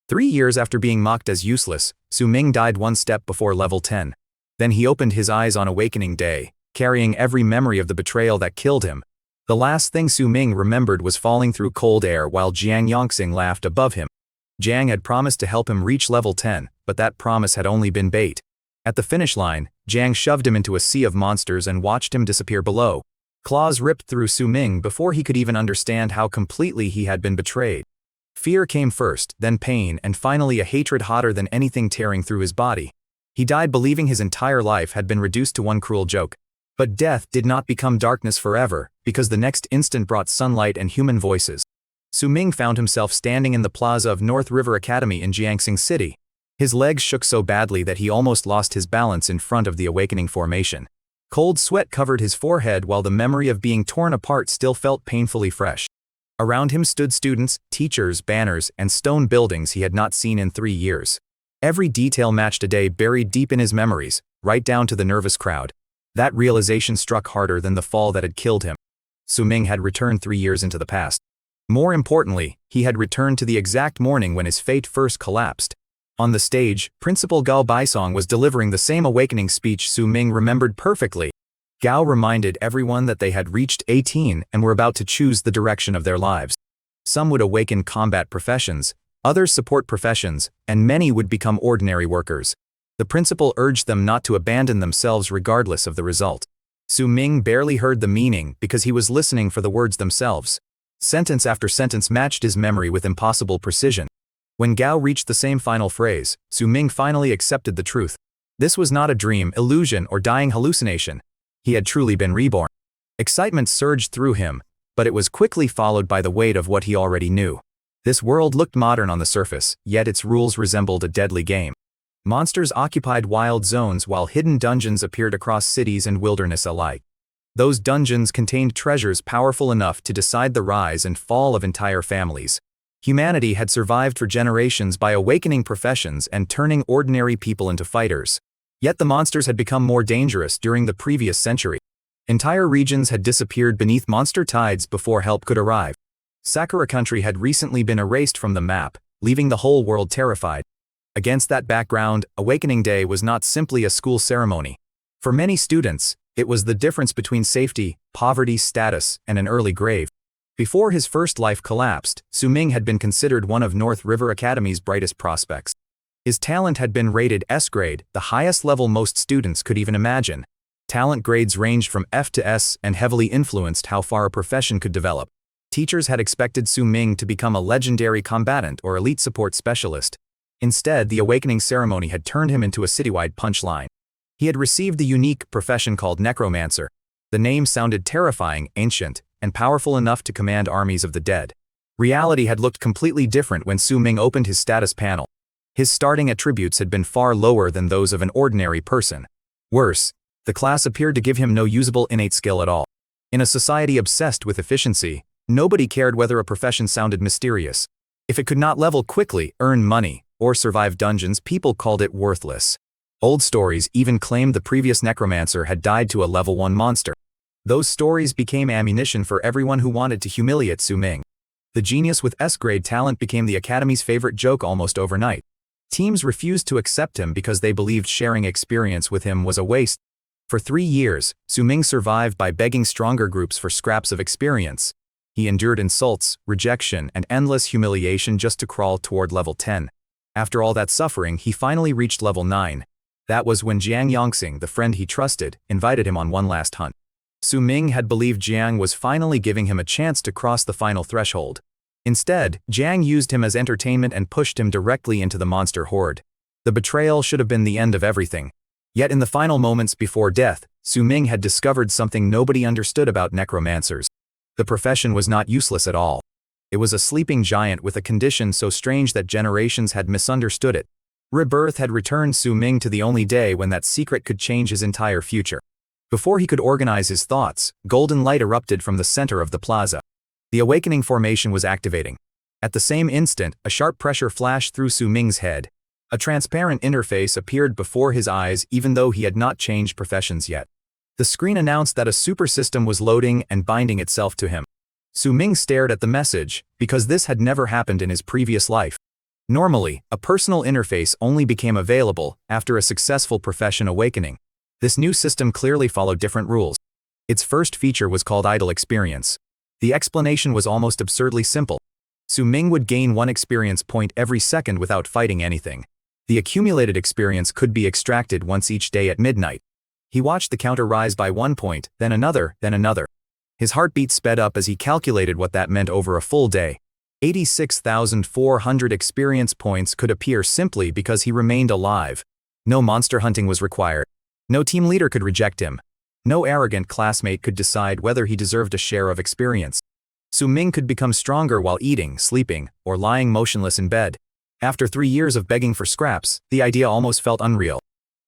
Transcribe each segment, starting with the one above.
3 years after being mocked as useless, Su-ming died one step before level 10. Then he opened his eyes on awakening day, carrying every memory of the betrayal that killed him. The last thing Su-ming remembered was falling through cold air while Jiang Yongxing laughed above him. Jiang had promised to help him reach level 10, but that promise had only been bait. At the finish line, Jiang shoved him into a sea of monsters and watched him disappear below. Claws ripped through Su-ming before he could even understand how completely he had been betrayed. Fear came first, then pain, and finally a hatred hotter than anything tearing through his body. He died believing his entire life had been reduced to one cruel joke. But death did not become darkness forever, because the next instant brought sunlight and human voices. Su-ming found himself standing in the plaza of North River Academy in Jiangxing City. His legs shook so badly that he almost lost his balance in front of the awakening formation. Cold sweat covered his forehead while the memory of being torn apart still felt painfully fresh. Around him stood students, teachers, banners, and stone buildings he had not seen in 3 years. Every detail matched a day buried deep in his memories, right down to the nervous crowd. That realization struck harder than the fall that had killed him. Su-ming had returned 3 years into the past. More importantly, he had returned to the exact morning when his fate first collapsed. On the stage, Principal Gao Baisong was delivering the same awakening speech Su-ming remembered perfectly. Gao reminded everyone that they had reached 18 and were about to choose the direction of their lives. Some would awaken combat professions, others support professions, and many would become ordinary workers. The principal urged them not to abandon themselves regardless of the result. Su-ming barely heard the meaning because he was listening for the words themselves. Sentence after sentence matched his memory with impossible precision. When Gao reached the same final phrase, Su-ming finally accepted the truth. This was not a dream, illusion, or dying hallucination. He had truly been reborn. Excitement surged through him, but it was quickly followed by the weight of what he already knew. This world looked modern on the surface, yet its rules resembled a deadly game. Monsters occupied wild zones while hidden dungeons appeared across cities and wilderness alike. Those dungeons contained treasures powerful enough to decide the rise and fall of entire families. Humanity had survived for generations by awakening professions and turning ordinary people into fighters. Yet the monsters had become more dangerous during the previous century. Entire regions had disappeared beneath monster tides before help could arrive. Sakura country had recently been erased from the map, leaving the whole world terrified. Against that background, Awakening Day was not simply a school ceremony. For many students, it was the difference between safety, poverty, status, and an early grave. Before his first life collapsed, Su-ming had been considered one of North River Academy's brightest prospects. His talent had been rated S grade, the highest level most students could even imagine. Talent grades ranged from F to S and heavily influenced how far a profession could develop. Teachers had expected Su-ming to become a legendary combatant or elite support specialist. Instead, the awakening ceremony had turned him into a citywide punchline. He had received the unique profession called necromancer. The name sounded terrifying, ancient, and powerful enough to command armies of the dead. Reality had looked completely different when Su-ming opened his status panel. His starting attributes had been far lower than those of an ordinary person. Worse, the class appeared to give him no usable innate skill at all. In a society obsessed with efficiency, nobody cared whether a profession sounded mysterious. If it could not level quickly, earn money, or survive dungeons, people called it worthless. Old stories even claimed the previous necromancer had died to a level 1 monster. Those stories became ammunition for everyone who wanted to humiliate Su-ming. The genius with S-grade talent became the Academy's favorite joke almost overnight. Teams refused to accept him because they believed sharing experience with him was a waste. For 3 years, Su-ming survived by begging stronger groups for scraps of experience. He endured insults, rejection, and endless humiliation just to crawl toward level 10. After all that suffering, he finally reached level 9. That was when Jiang Yongxing, the friend he trusted, invited him on one last hunt. Su-ming had believed Jiang was finally giving him a chance to cross the final threshold. Instead, Jiang used him as entertainment and pushed him directly into the monster horde. The betrayal should have been the end of everything. Yet in the final moments before death, Su-ming had discovered something nobody understood about necromancers. The profession was not useless at all. It was a sleeping giant with a condition so strange that generations had misunderstood it. Rebirth had returned Su-ming to the only day when that secret could change his entire future. Before he could organize his thoughts, golden light erupted from the center of the plaza. The awakening formation was activating. At the same instant, a sharp pressure flashed through Su-ming's head. A transparent interface appeared before his eyes even though he had not changed professions yet. The screen announced that a super system was loading and binding itself to him. Su-ming stared at the message, because this had never happened in his previous life. Normally, a personal interface only became available after a successful profession awakening. This new system clearly followed different rules. Its first feature was called idle experience. The explanation was almost absurdly simple. Su-Ming would gain 1 experience point every second without fighting anything. The accumulated experience could be extracted once each day at midnight. He watched the counter rise by 1 point, then another, then another. His heartbeat sped up as he calculated what that meant over a full day. 86,400 experience points could appear simply because he remained alive. No monster hunting was required. No team leader could reject him. No arrogant classmate could decide whether he deserved a share of experience. Su-Ming could become stronger while eating, sleeping, or lying motionless in bed. After 3 years of begging for scraps, the idea almost felt unreal.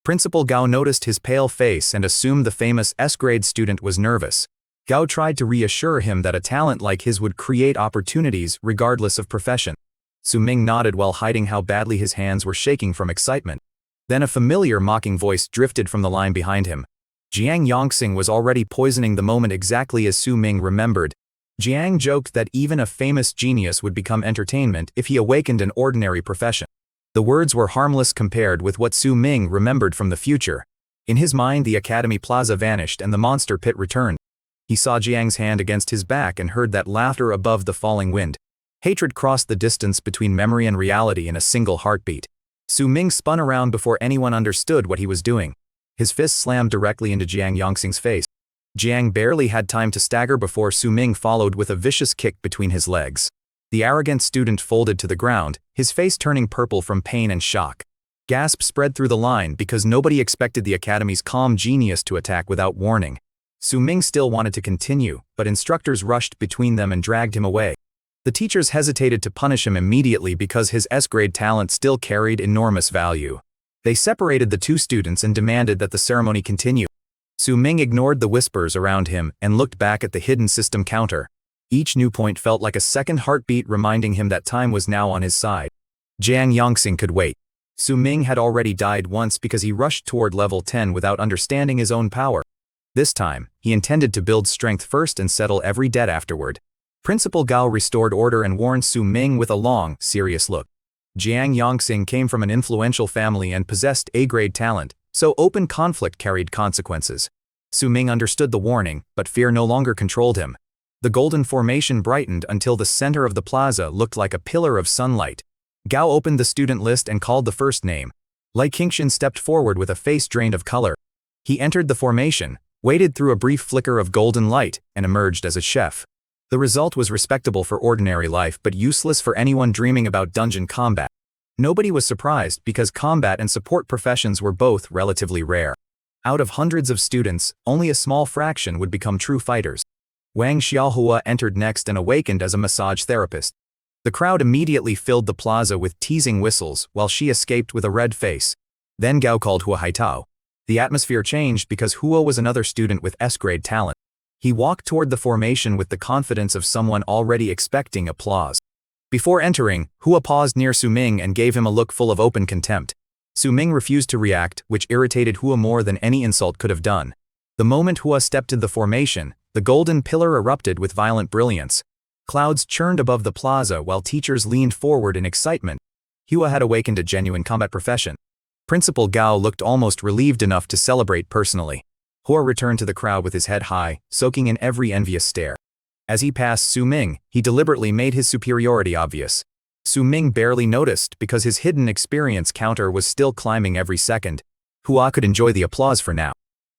Principal Gao noticed his pale face and assumed the famous S-grade student was nervous. Gao tried to reassure him that a talent like his would create opportunities regardless of profession. Su-Ming nodded while hiding how badly his hands were shaking from excitement. Then a familiar mocking voice drifted from the line behind him. Jiang Yongxing was already poisoning the moment exactly as Su-Ming remembered. Jiang joked that even a famous genius would become entertainment if he awakened an ordinary profession. The words were harmless compared with what Su-Ming remembered from the future. In his mind, the academy plaza vanished and the monster pit returned. He saw Jiang's hand against his back and heard that laughter above the falling wind. Hatred crossed the distance between memory and reality in a single heartbeat. Su-Ming spun around before anyone understood what he was doing. His fist slammed directly into Jiang Yongxing's face. Jiang barely had time to stagger before Su-Ming followed with a vicious kick between his legs. The arrogant student folded to the ground, his face turning purple from pain and shock. Gasps spread through the line because nobody expected the academy's calm genius to attack without warning. Su-Ming still wanted to continue, but instructors rushed between them and dragged him away. The teachers hesitated to punish him immediately because his S-grade talent still carried enormous value. They separated the 2 students and demanded that the ceremony continue. Su-Ming ignored the whispers around him and looked back at the hidden system counter. Each new point felt like a second heartbeat reminding him that time was now on his side. Jiang Yongxing could wait. Su-Ming had already died once because he rushed toward level 10 without understanding his own power. This time, he intended to build strength first and settle every debt afterward. Principal Gao restored order and warned Su-Ming with a long, serious look. Jiang Yongxing came from an influential family and possessed A-grade talent, so open conflict carried consequences. Su-Ming understood the warning, but fear no longer controlled him. The golden formation brightened until the center of the plaza looked like a pillar of sunlight. Gao opened the student list and called the first name. Lai Qingshan stepped forward with a face drained of color. He entered the formation, waited through a brief flicker of golden light, and emerged as a chef. The result was respectable for ordinary life but useless for anyone dreaming about dungeon combat. Nobody was surprised because combat and support professions were both relatively rare. Out of hundreds of students, only a small fraction would become true fighters. Wang Xiaohua entered next and awakened as a massage therapist. The crowd immediately filled the plaza with teasing whistles while she escaped with a red face. Then Gao called Hua Haitao. The atmosphere changed because Hua was another student with S-grade talent. He walked toward the formation with the confidence of someone already expecting applause. Before entering, Hua paused near Su-Ming and gave him a look full of open contempt. Su-Ming refused to react, which irritated Hua more than any insult could have done. The moment Hua stepped into the formation, the golden pillar erupted with violent brilliance. Clouds churned above the plaza while teachers leaned forward in excitement. Hua had awakened a genuine combat profession. Principal Gao looked almost relieved enough to celebrate personally. Hua returned to the crowd with his head high, soaking in every envious stare. As he passed Su-Ming, he deliberately made his superiority obvious. Su-Ming barely noticed because his hidden experience counter was still climbing every second. Hua could enjoy the applause for now.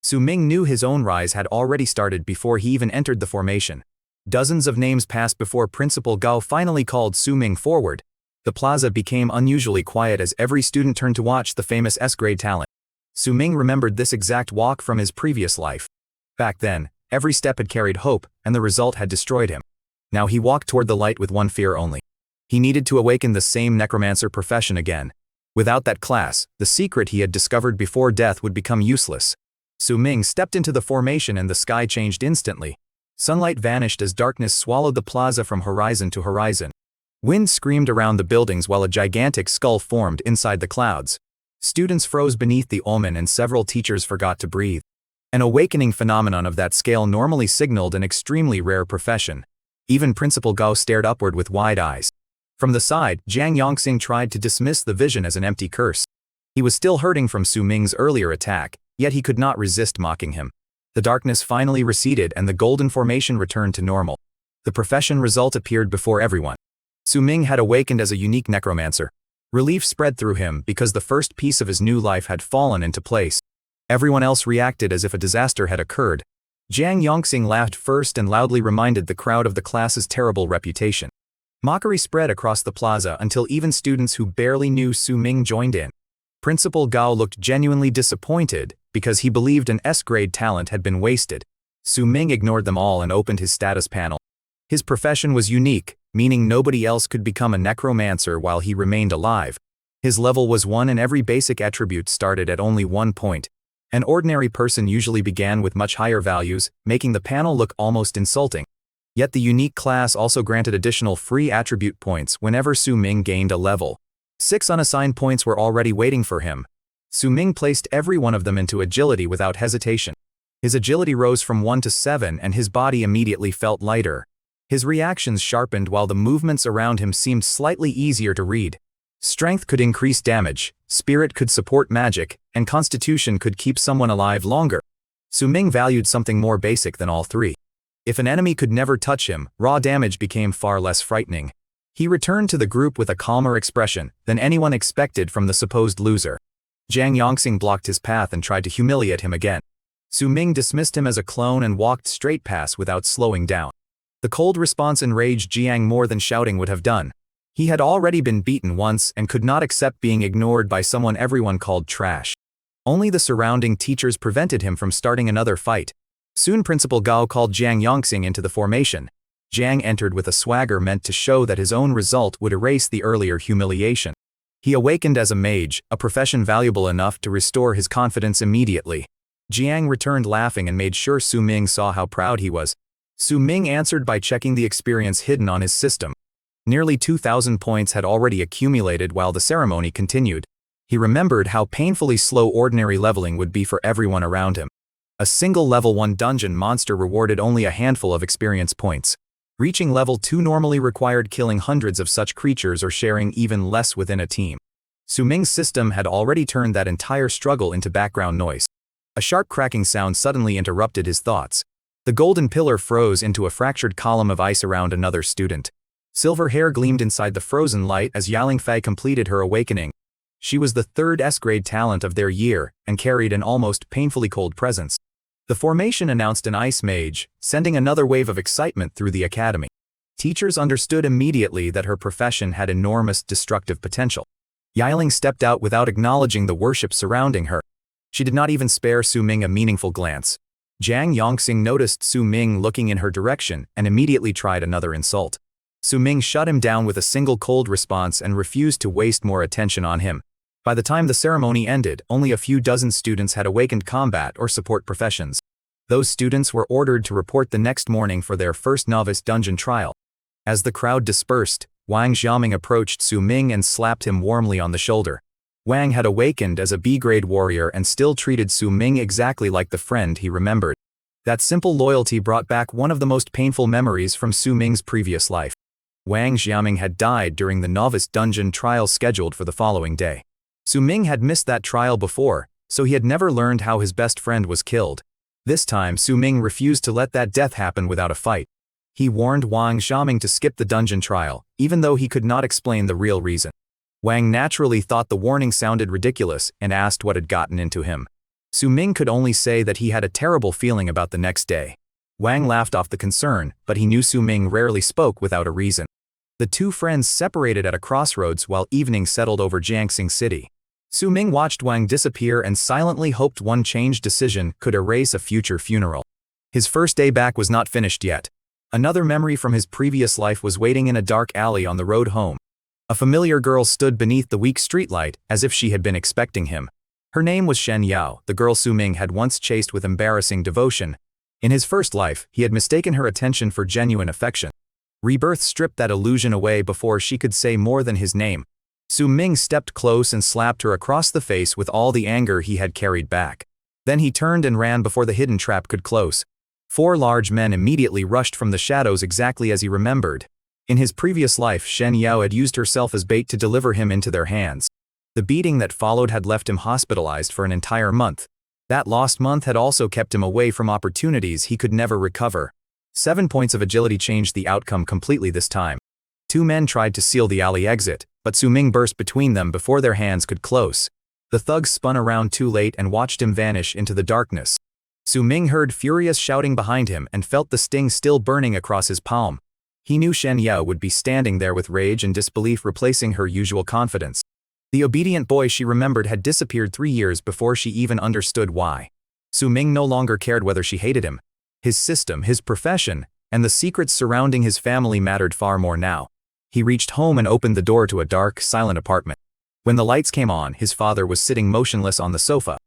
Su-Ming knew his own rise had already started before he even entered the formation. Dozens of names passed before Principal Gao finally called Su-Ming forward. The plaza became unusually quiet as every student turned to watch the famous S-grade talent. Su-Ming remembered this exact walk from his previous life. Back then, every step had carried hope, and the result had destroyed him. Now he walked toward the light with one fear only. He needed to awaken the same necromancer profession again. Without that class, the secret he had discovered before death would become useless. Su-Ming stepped into the formation and the sky changed instantly. Sunlight vanished as darkness swallowed the plaza from horizon to horizon. Wind screamed around the buildings while a gigantic skull formed inside the clouds. Students froze beneath the omen and several teachers forgot to breathe. An awakening phenomenon of that scale normally signaled an extremely rare profession. Even Principal Gao stared upward with wide eyes. From the side, Jiang Yongxing tried to dismiss the vision as an empty curse. He was still hurting from Su Ming's earlier attack, yet he could not resist mocking him. The darkness finally receded and the golden formation returned to normal. The profession result appeared before everyone. Su Ming had awakened as a unique necromancer. Relief spread through him because the first piece of his new life had fallen into place. Everyone else reacted as if a disaster had occurred. Jiang Yongxing laughed first and loudly reminded the crowd of the class's terrible reputation. Mockery spread across the plaza until even students who barely knew Su Ming joined in. Principal Gao looked genuinely disappointed because he believed an S-grade talent had been wasted. Su Ming ignored them all and opened his status panel. His profession was unique, meaning nobody else could become a necromancer while he remained alive. His level was 1 and every basic attribute started at only 1 point. An ordinary person usually began with much higher values, making the panel look almost insulting. Yet the unique class also granted additional free attribute points whenever Su Ming gained a level. 6 unassigned points were already waiting for him. Su Ming placed every one of them into agility without hesitation. His agility rose from 1 to 7 and his body immediately felt lighter. His reactions sharpened while the movements around him seemed slightly easier to read. Strength could increase damage, spirit could support magic, and constitution could keep someone alive longer. Su Ming valued something more basic than all three. If an enemy could never touch him, raw damage became far less frightening. He returned to the group with a calmer expression than anyone expected from the supposed loser. Jiang Yongxing blocked his path and tried to humiliate him again. Su Ming dismissed him as a clone and walked straight past without slowing down. The cold response enraged Jiang more than shouting would have done. He had already been beaten once and could not accept being ignored by someone everyone called trash. Only the surrounding teachers prevented him from starting another fight. Soon Principal Gao called Jiang Yongxing into the formation. Jiang entered with a swagger meant to show that his own result would erase the earlier humiliation. He awakened as a mage, a profession valuable enough to restore his confidence immediately. Jiang returned laughing and made sure Su Ming saw how proud he was. Su Ming answered by checking the experience hidden on his system. Nearly 2,000 points had already accumulated while the ceremony continued. He remembered how painfully slow ordinary leveling would be for everyone around him. A single level 1 dungeon monster rewarded only a handful of experience points. Reaching level 2 normally required killing hundreds of such creatures or sharing even less within a team. Su Ming's system had already turned that entire struggle into background noise. A sharp cracking sound suddenly interrupted his thoughts. The golden pillar froze into a fractured column of ice around another student. Silver hair gleamed inside the frozen light as Yaling Fei completed her awakening. She was the 3rd S-grade talent of their year and carried an almost painfully cold presence. The formation announced an ice mage, sending another wave of excitement through the academy. Teachers understood immediately that her profession had enormous destructive potential. Yaling stepped out without acknowledging the worship surrounding her. She did not even spare Su Ming a meaningful glance. Jiang Yongxing noticed Su Ming looking in her direction and immediately tried another insult. Su Ming shut him down with a single cold response and refused to waste more attention on him. By the time the ceremony ended, only a few dozen students had awakened combat or support professions. Those students were ordered to report the next morning for their first novice dungeon trial. As the crowd dispersed, Wang Xiaoming approached Su Ming and slapped him warmly on the shoulder. Wang had awakened as a B-grade warrior and still treated Su Ming exactly like the friend he remembered. That simple loyalty brought back one of the most painful memories from Su Ming's previous life. Wang Xiaoming had died during the novice dungeon trial scheduled for the following day. Su Ming had missed that trial before, so he had never learned how his best friend was killed. This time Su Ming refused to let that death happen without a fight. He warned Wang Xiaoming to skip the dungeon trial, even though he could not explain the real reason. Wang naturally thought the warning sounded ridiculous and asked what had gotten into him. Su Ming could only say that he had a terrible feeling about the next day. Wang laughed off the concern, but he knew Su Ming rarely spoke without a reason. The two friends separated at a crossroads while evening settled over Jiangxing City. Su Ming watched Wang disappear and silently hoped one changed decision could erase a future funeral. His first day back was not finished yet. Another memory from his previous life was waiting in a dark alley on the road home. A familiar girl stood beneath the weak streetlight as if she had been expecting him. Her name was Shen Yao, the girl Su Ming had once chased with embarrassing devotion. In his first life, he had mistaken her attention for genuine affection. Rebirth stripped that illusion away before she could say more than his name. Su Ming stepped close and slapped her across the face with all the anger he had carried back. Then he turned and ran before the hidden trap could close. 4 large men immediately rushed from the shadows exactly as he remembered. In his previous life, Shen Yao had used herself as bait to deliver him into their hands. The beating that followed had left him hospitalized for an entire month. That lost month had also kept him away from opportunities he could never recover. 7 points of agility changed the outcome completely this time. 2 men tried to seal the alley exit, but Su Ming burst between them before their hands could close. The thugs spun around too late and watched him vanish into the darkness. Su Ming heard furious shouting behind him and felt the sting still burning across his palm. He knew Shen Yao would be standing there with rage and disbelief replacing her usual confidence. The obedient boy she remembered had disappeared 3 years before she even understood why. Su Ming no longer cared whether she hated him. His system, his profession, and the secrets surrounding his family mattered far more now. He reached home and opened the door to a dark, silent apartment. When the lights came on, his father was sitting motionless on the sofa.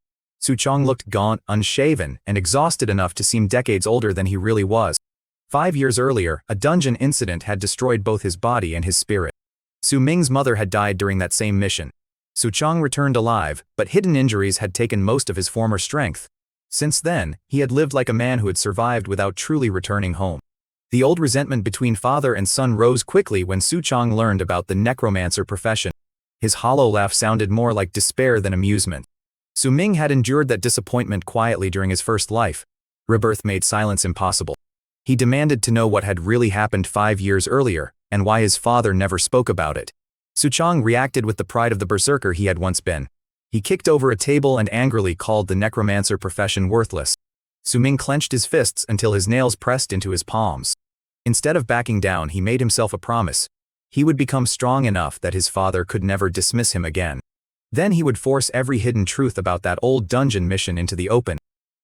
Su Chong looked gaunt, unshaven, and exhausted enough to seem decades older than he really was. 5 years earlier, a dungeon incident had destroyed both his body and his spirit. Su Ming's mother had died during that same mission. Su Chong returned alive, but hidden injuries had taken most of his former strength. Since then, he had lived like a man who had survived without truly returning home. The old resentment between father and son rose quickly when Su Chong learned about the necromancer profession. His hollow laugh sounded more like despair than amusement. Su Ming had endured that disappointment quietly during his first life. Rebirth made silence impossible. He demanded to know what had really happened 5 years earlier, and why his father never spoke about it. Su Chong reacted with the pride of the berserker he had once been. He kicked over a table and angrily called the necromancer profession worthless. Su Ming clenched his fists until his nails pressed into his palms. Instead of backing down, he made himself a promise. He would become strong enough that his father could never dismiss him again. Then he would force every hidden truth about that old dungeon mission into the open.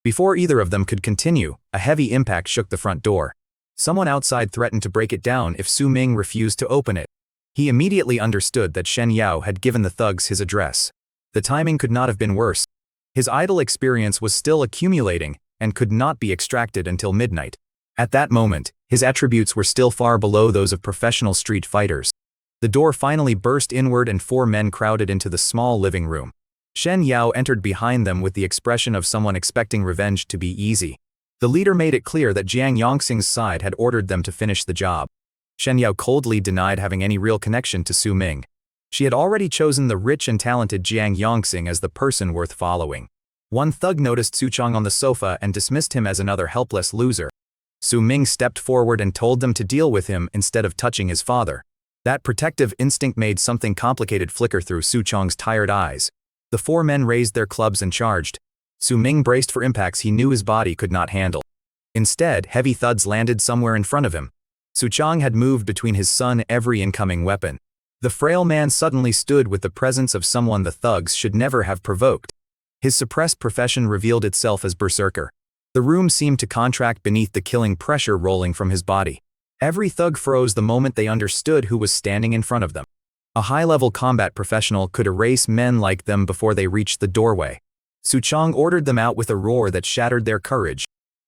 Before either of them could continue, a heavy impact shook the front door. Someone outside threatened to break it down if Su Ming refused to open it. He immediately understood that Shen Yao had given the thugs his address. The timing could not have been worse. His idle experience was still accumulating and could not be extracted until midnight. At that moment, his attributes were still far below those of professional street fighters. The door finally burst inward and 4 men crowded into the small living room. Shen Yao entered behind them with the expression of someone expecting revenge to be easy. The leader made it clear that Jiang Yongxing's side had ordered them to finish the job. Shen Yao coldly denied having any real connection to Su Ming. She had already chosen the rich and talented Jiang Yongxing as the person worth following. One thug noticed Su Chong on the sofa and dismissed him as another helpless loser. Su Ming stepped forward and told them to deal with him instead of touching his father. That protective instinct made something complicated flicker through Su Chong's tired eyes. The 4 men raised their clubs and charged. Su Ming braced for impacts he knew his body could not handle. Instead, heavy thuds landed somewhere in front of him. Su Chong had moved between his son and every incoming weapon. The frail man suddenly stood with the presence of someone the thugs should never have provoked. His suppressed profession revealed itself as berserker. The room seemed to contract beneath the killing pressure rolling from his body. Every thug froze the moment they understood who was standing in front of them. A high-level combat professional could erase men like them before they reached the doorway. Su Chong ordered them out with a roar that shattered their courage.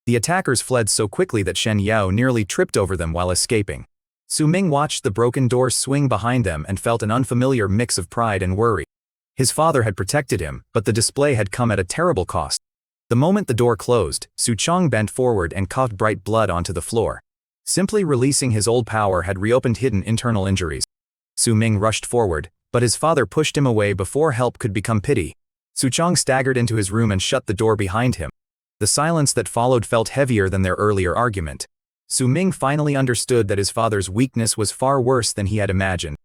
The attackers fled so quickly that Shen Yao nearly tripped over them while escaping. Su Ming watched the broken doors swing behind them and felt an unfamiliar mix of pride and worry. His father had protected him, but the display had come at a terrible cost. The moment the door closed, Su Chong bent forward and coughed bright blood onto the floor. Simply releasing his old power had reopened hidden internal injuries. Su Ming rushed forward, but his father pushed him away before help could become pity. Su Chong staggered into his room and shut the door behind him. The silence that followed felt heavier than their earlier argument. Su Ming finally understood that his father's weakness was far worse than he had imagined.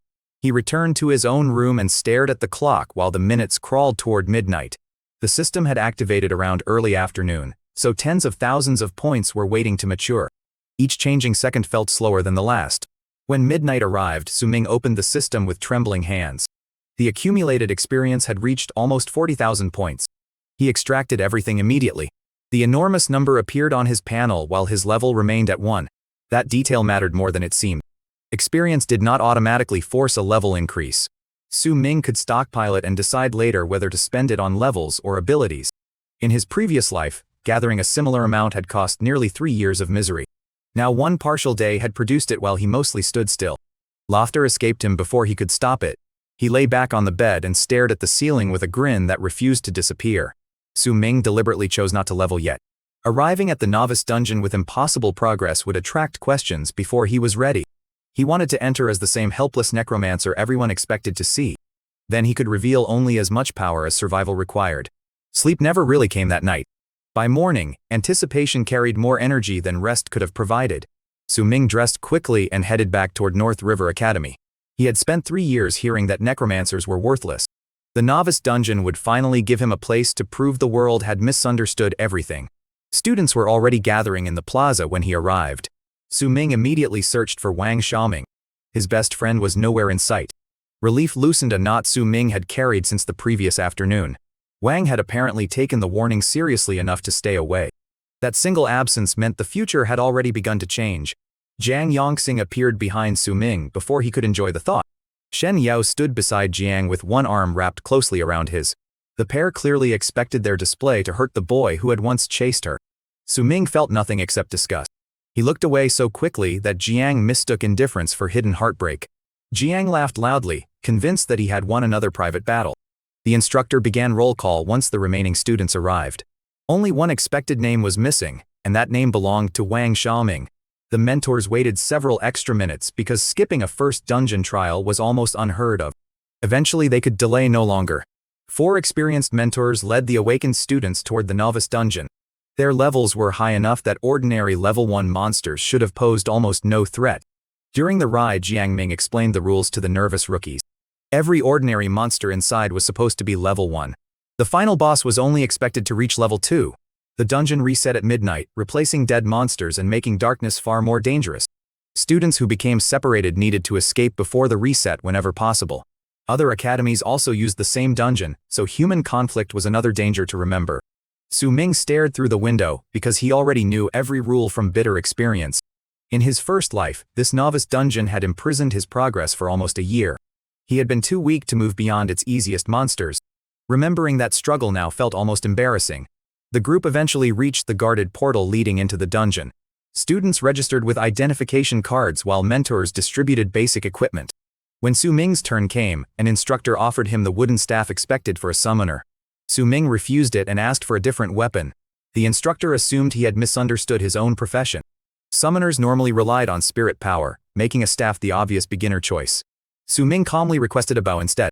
He returned to his own room and stared at the clock while the minutes crawled toward midnight. The system had activated around early afternoon, so tens of thousands of points were waiting to mature. Each changing second felt slower than the last. When midnight arrived, Su Ming opened the system with trembling hands. The accumulated experience had reached almost 40,000 points. He extracted everything immediately. The enormous number appeared on his panel while his level remained at 1. That detail mattered more than it seemed. Experience did not automatically force a level increase. Su Ming could stockpile it and decide later whether to spend it on levels or abilities. In his previous life, gathering a similar amount had cost nearly 3 years of misery. Now 1 partial day had produced it while he mostly stood still. Laughter escaped him before he could stop it. He lay back on the bed and stared at the ceiling with a grin that refused to disappear. Su Ming deliberately chose not to level yet. Arriving at the novice dungeon with impossible progress would attract questions before he was ready. He wanted to enter as the same helpless necromancer everyone expected to see. Then he could reveal only as much power as survival required. Sleep never really came that night. By morning, anticipation carried more energy than rest could have provided. Su-Ming dressed quickly and headed back toward North River Academy. He had spent 3 years hearing that necromancers were worthless. The novice dungeon would finally give him a place to prove the world had misunderstood everything. Students were already gathering in the plaza when he arrived. Su-Ming immediately searched for Wang Xiaoming. His best friend was nowhere in sight. Relief loosened a knot Su-Ming had carried since the previous afternoon. Wang had apparently taken the warning seriously enough to stay away. That single absence meant the future had already begun to change. Jiang Yongxing appeared behind Su-Ming before he could enjoy the thought. Shen Yao stood beside Jiang with one arm wrapped closely around his. The pair clearly expected their display to hurt the boy who had once chased her. Su-Ming felt nothing except disgust. He looked away so quickly that Jiang mistook indifference for hidden heartbreak. Jiang laughed loudly, convinced that he had won another private battle. The instructor began roll call once the remaining students arrived. Only one expected name was missing, and that name belonged to Wang Xiaoming. The mentors waited several extra minutes because skipping a first dungeon trial was almost unheard of. Eventually they could delay no longer. 4 experienced mentors led the awakened students toward the novice dungeon. Their levels were high enough that ordinary level 1 monsters should have posed almost no threat. During the ride, Jiang Ming explained the rules to the nervous rookies. Every ordinary monster inside was supposed to be level 1. The final boss was only expected to reach level 2. The dungeon reset at midnight, replacing dead monsters and making darkness far more dangerous. Students who became separated needed to escape before the reset whenever possible. Other academies also used the same dungeon, so human conflict was another danger to remember. Su-Ming stared through the window because he already knew every rule from bitter experience. In his first life, this novice dungeon had imprisoned his progress for almost a year. He had been too weak to move beyond its easiest monsters. Remembering that struggle now felt almost embarrassing. The group eventually reached the guarded portal leading into the dungeon. Students registered with identification cards while mentors distributed basic equipment. When Su-Ming's turn came, an instructor offered him the wooden staff expected for a summoner. Su-Ming refused it and asked for a different weapon. The instructor assumed he had misunderstood his own profession. Summoners normally relied on spirit power, making a staff the obvious beginner choice. Su-Ming calmly requested a bow instead.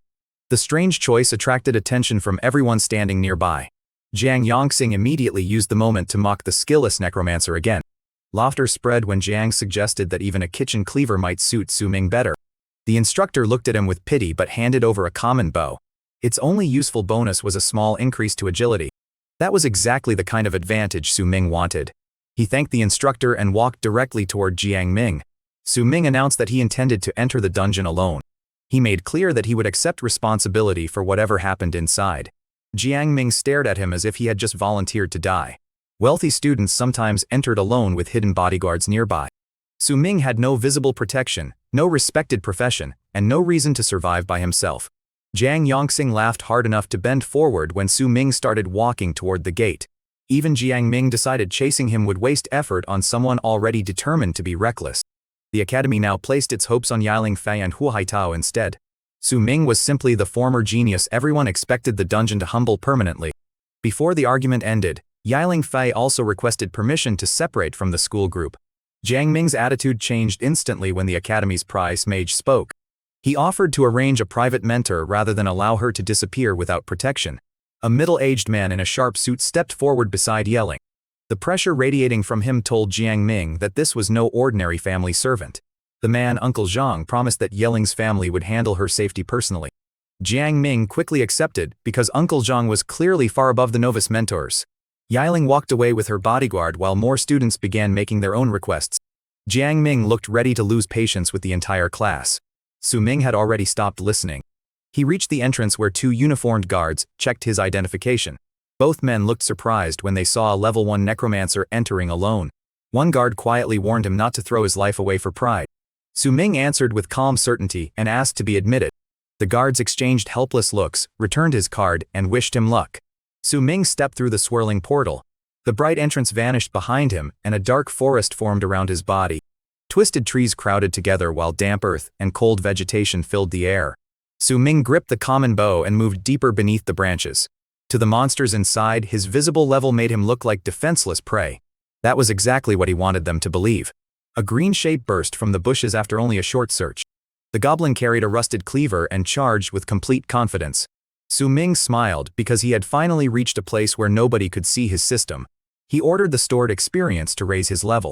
The strange choice attracted attention from everyone standing nearby. Jiang Yongxing immediately used the moment to mock the skillless necromancer again. Laughter spread when Jiang suggested that even a kitchen cleaver might suit Su-Ming better. The instructor looked at him with pity but handed over a common bow. Its only useful bonus was a small increase to agility. That was exactly the kind of advantage Su-Ming wanted. He thanked the instructor and walked directly toward Jiang Ming. Su-Ming announced that he intended to enter the dungeon alone. He made clear that he would accept responsibility for whatever happened inside. Jiang Ming stared at him as if he had just volunteered to die. Wealthy students sometimes entered alone with hidden bodyguards nearby. Su-Ming had no visible protection, no respected profession, and no reason to survive by himself. Jiang Yongxing laughed hard enough to bend forward when Su-Ming started walking toward the gate. Even Jiang Ming decided chasing him would waste effort on someone already determined to be reckless. The academy now placed its hopes on Yiling Fei and Hu Haitao instead. Su-Ming was simply the former genius everyone expected the dungeon to humble permanently. Before the argument ended, Yiling Fei also requested permission to separate from the school group. Jiang Ming's attitude changed instantly when the academy's prize mage spoke. He offered to arrange a private mentor rather than allow her to disappear without protection. A middle-aged man in a sharp suit stepped forward beside Yiling. The pressure radiating from him told Jiang Ming that this was no ordinary family servant. The man, Uncle Zhang, promised that Yiling's family would handle her safety personally. Jiang Ming quickly accepted because Uncle Zhang was clearly far above the novice mentors. Yiling walked away with her bodyguard while more students began making their own requests. Jiang Ming looked ready to lose patience with the entire class. Su-Ming had already stopped listening. He reached the entrance where 2 uniformed guards checked his identification. Both men looked surprised when they saw a level 1 necromancer entering alone. One guard quietly warned him not to throw his life away for pride. Su-Ming answered with calm certainty and asked to be admitted. The guards exchanged helpless looks, returned his card, and wished him luck. Su-Ming stepped through the swirling portal. The bright entrance vanished behind him, and a dark forest formed around his body. Twisted trees crowded together while damp earth and cold vegetation filled the air. Su-Ming gripped the common bow and moved deeper beneath the branches. To the monsters inside, his visible level made him look like defenseless prey. That was exactly what he wanted them to believe. A green shape burst from the bushes after only a short search. The goblin carried a rusted cleaver and charged with complete confidence. Su Ming smiled because he had finally reached a place where nobody could see his system. He ordered the stored experience to raise his level.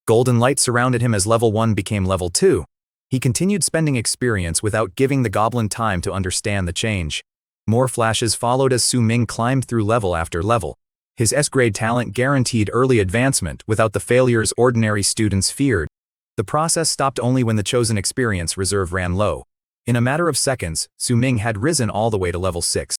Golden light surrounded him as level 1 became level 2. He continued spending experience without giving the goblin time to understand the change. More flashes followed as Su Ming climbed through level after level. His S-grade talent guaranteed early advancement without the failures ordinary students feared. The process stopped only when the chosen experience reserve ran low. In a matter of seconds, Su Ming had risen all the way to level 6.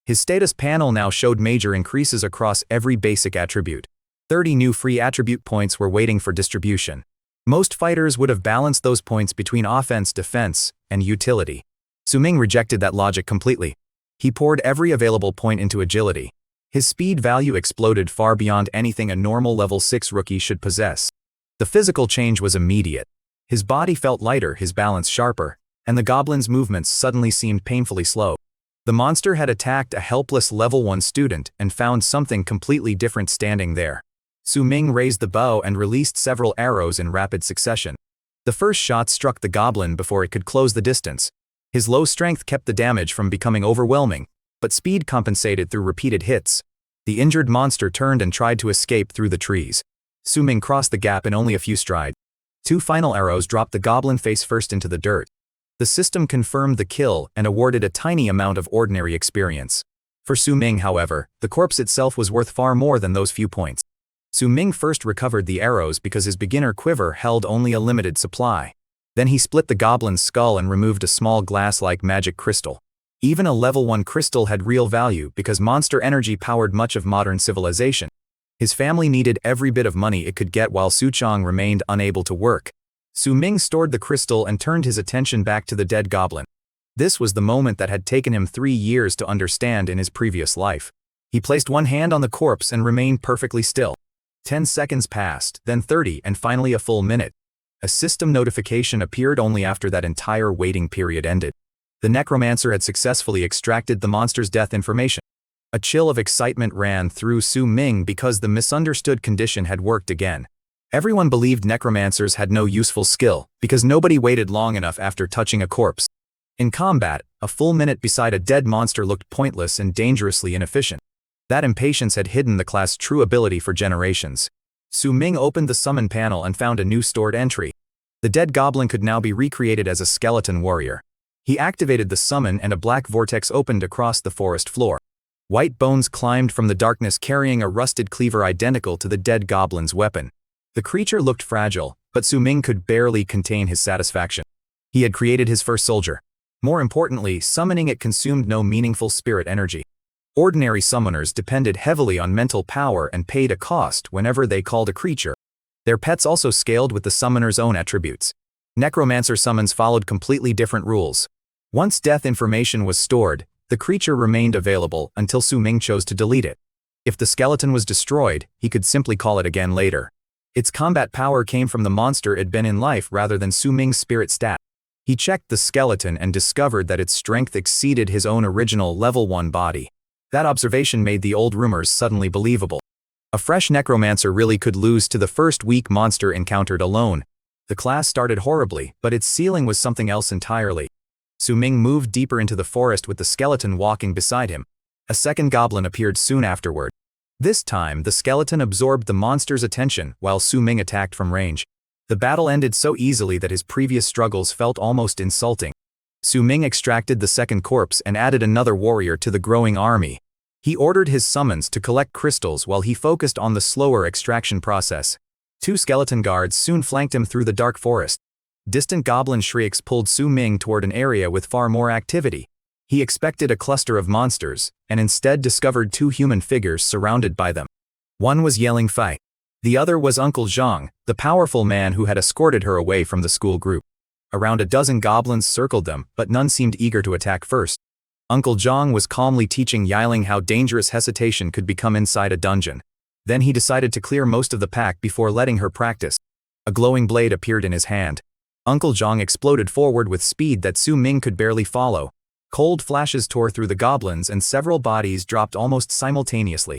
His status panel now showed major increases across every basic attribute. 30 new free attribute points were waiting for distribution. Most fighters would have balanced those points between offense, defense, and utility. Su Ming rejected that logic completely. He poured every available point into agility. His speed value exploded far beyond anything a normal level 6 rookie should possess. The physical change was immediate. His body felt lighter, his balance sharper, and the goblin's movements suddenly seemed painfully slow. The monster had attacked a helpless level 1 student and found something completely different standing there. Su Ming raised the bow and released several arrows in rapid succession. The first shot struck the goblin before it could close the distance. His low strength kept the damage from becoming overwhelming, but speed compensated through repeated hits. The injured monster turned and tried to escape through the trees. Su Ming crossed the gap in only a few strides. 2 final arrows dropped the goblin face first into the dirt. The system confirmed the kill and awarded a tiny amount of ordinary experience. For Su Ming, however, the corpse itself was worth far more than those few points. Su Ming first recovered the arrows because his beginner quiver held only a limited supply. Then he split the goblin's skull and removed a small glass-like magic crystal. Even a level 1 crystal had real value because monster energy powered much of modern civilization. His family needed every bit of money it could get while Su Chong remained unable to work. Su Ming stored the crystal and turned his attention back to the dead goblin. This was the moment that had taken him 3 years to understand in his previous life. He placed one hand on the corpse and remained perfectly still. 10 seconds passed, then 30, and finally a full minute. A system notification appeared only after that entire waiting period ended. The necromancer had successfully extracted the monster's death information. A chill of excitement ran through Su Ming because the misunderstood condition had worked again. Everyone believed necromancers had no useful skill because nobody waited long enough after touching a corpse. In combat, a full minute beside a dead monster looked pointless and dangerously inefficient. That impatience had hidden the class' true ability for generations. Su Ming opened the summon panel and found a new stored entry. The dead goblin could now be recreated as a skeleton warrior. He activated the summon and a black vortex opened across the forest floor. White bones climbed from the darkness carrying a rusted cleaver identical to the dead goblin's weapon. The creature looked fragile, but Su Ming could barely contain his satisfaction. He had created his first soldier. More importantly, summoning it consumed no meaningful spirit energy. Ordinary summoners depended heavily on mental power and paid a cost whenever they called a creature. Their pets also scaled with the summoner's own attributes. Necromancer summons followed completely different rules. Once death information was stored, the creature remained available until Su Ming chose to delete it. If the skeleton was destroyed, he could simply call it again later. Its combat power came from the monster it had been in life rather than Su Ming's spirit stat. He checked the skeleton and discovered that its strength exceeded his own original level 1 body. That observation made the old rumors suddenly believable. A fresh necromancer really could lose to the first weak monster encountered alone. The class started horribly, but its ceiling was something else entirely. Su Ming moved deeper into the forest with the skeleton walking beside him. A second goblin appeared soon afterward. This time, the skeleton absorbed the monster's attention while Su Ming attacked from range. The battle ended so easily that his previous struggles felt almost insulting. Su Ming extracted the second corpse and added another warrior to the growing army. He ordered his summons to collect crystals while he focused on the slower extraction process. 2 skeleton guards soon flanked him through the dark forest. Distant goblin shrieks pulled Su Ming toward an area with far more activity. He expected a cluster of monsters, and instead discovered 2 human figures surrounded by them. One was yelling fight. The other was Uncle Zhang, the powerful man who had escorted her away from the school group. Around a dozen goblins circled them, but none seemed eager to attack first. Uncle Zhang was calmly teaching Yiling how dangerous hesitation could become inside a dungeon. Then he decided to clear most of the pack before letting her practice. A glowing blade appeared in his hand. Uncle Zhang exploded forward with speed that Su Ming could barely follow. Cold flashes tore through the goblins and several bodies dropped almost simultaneously.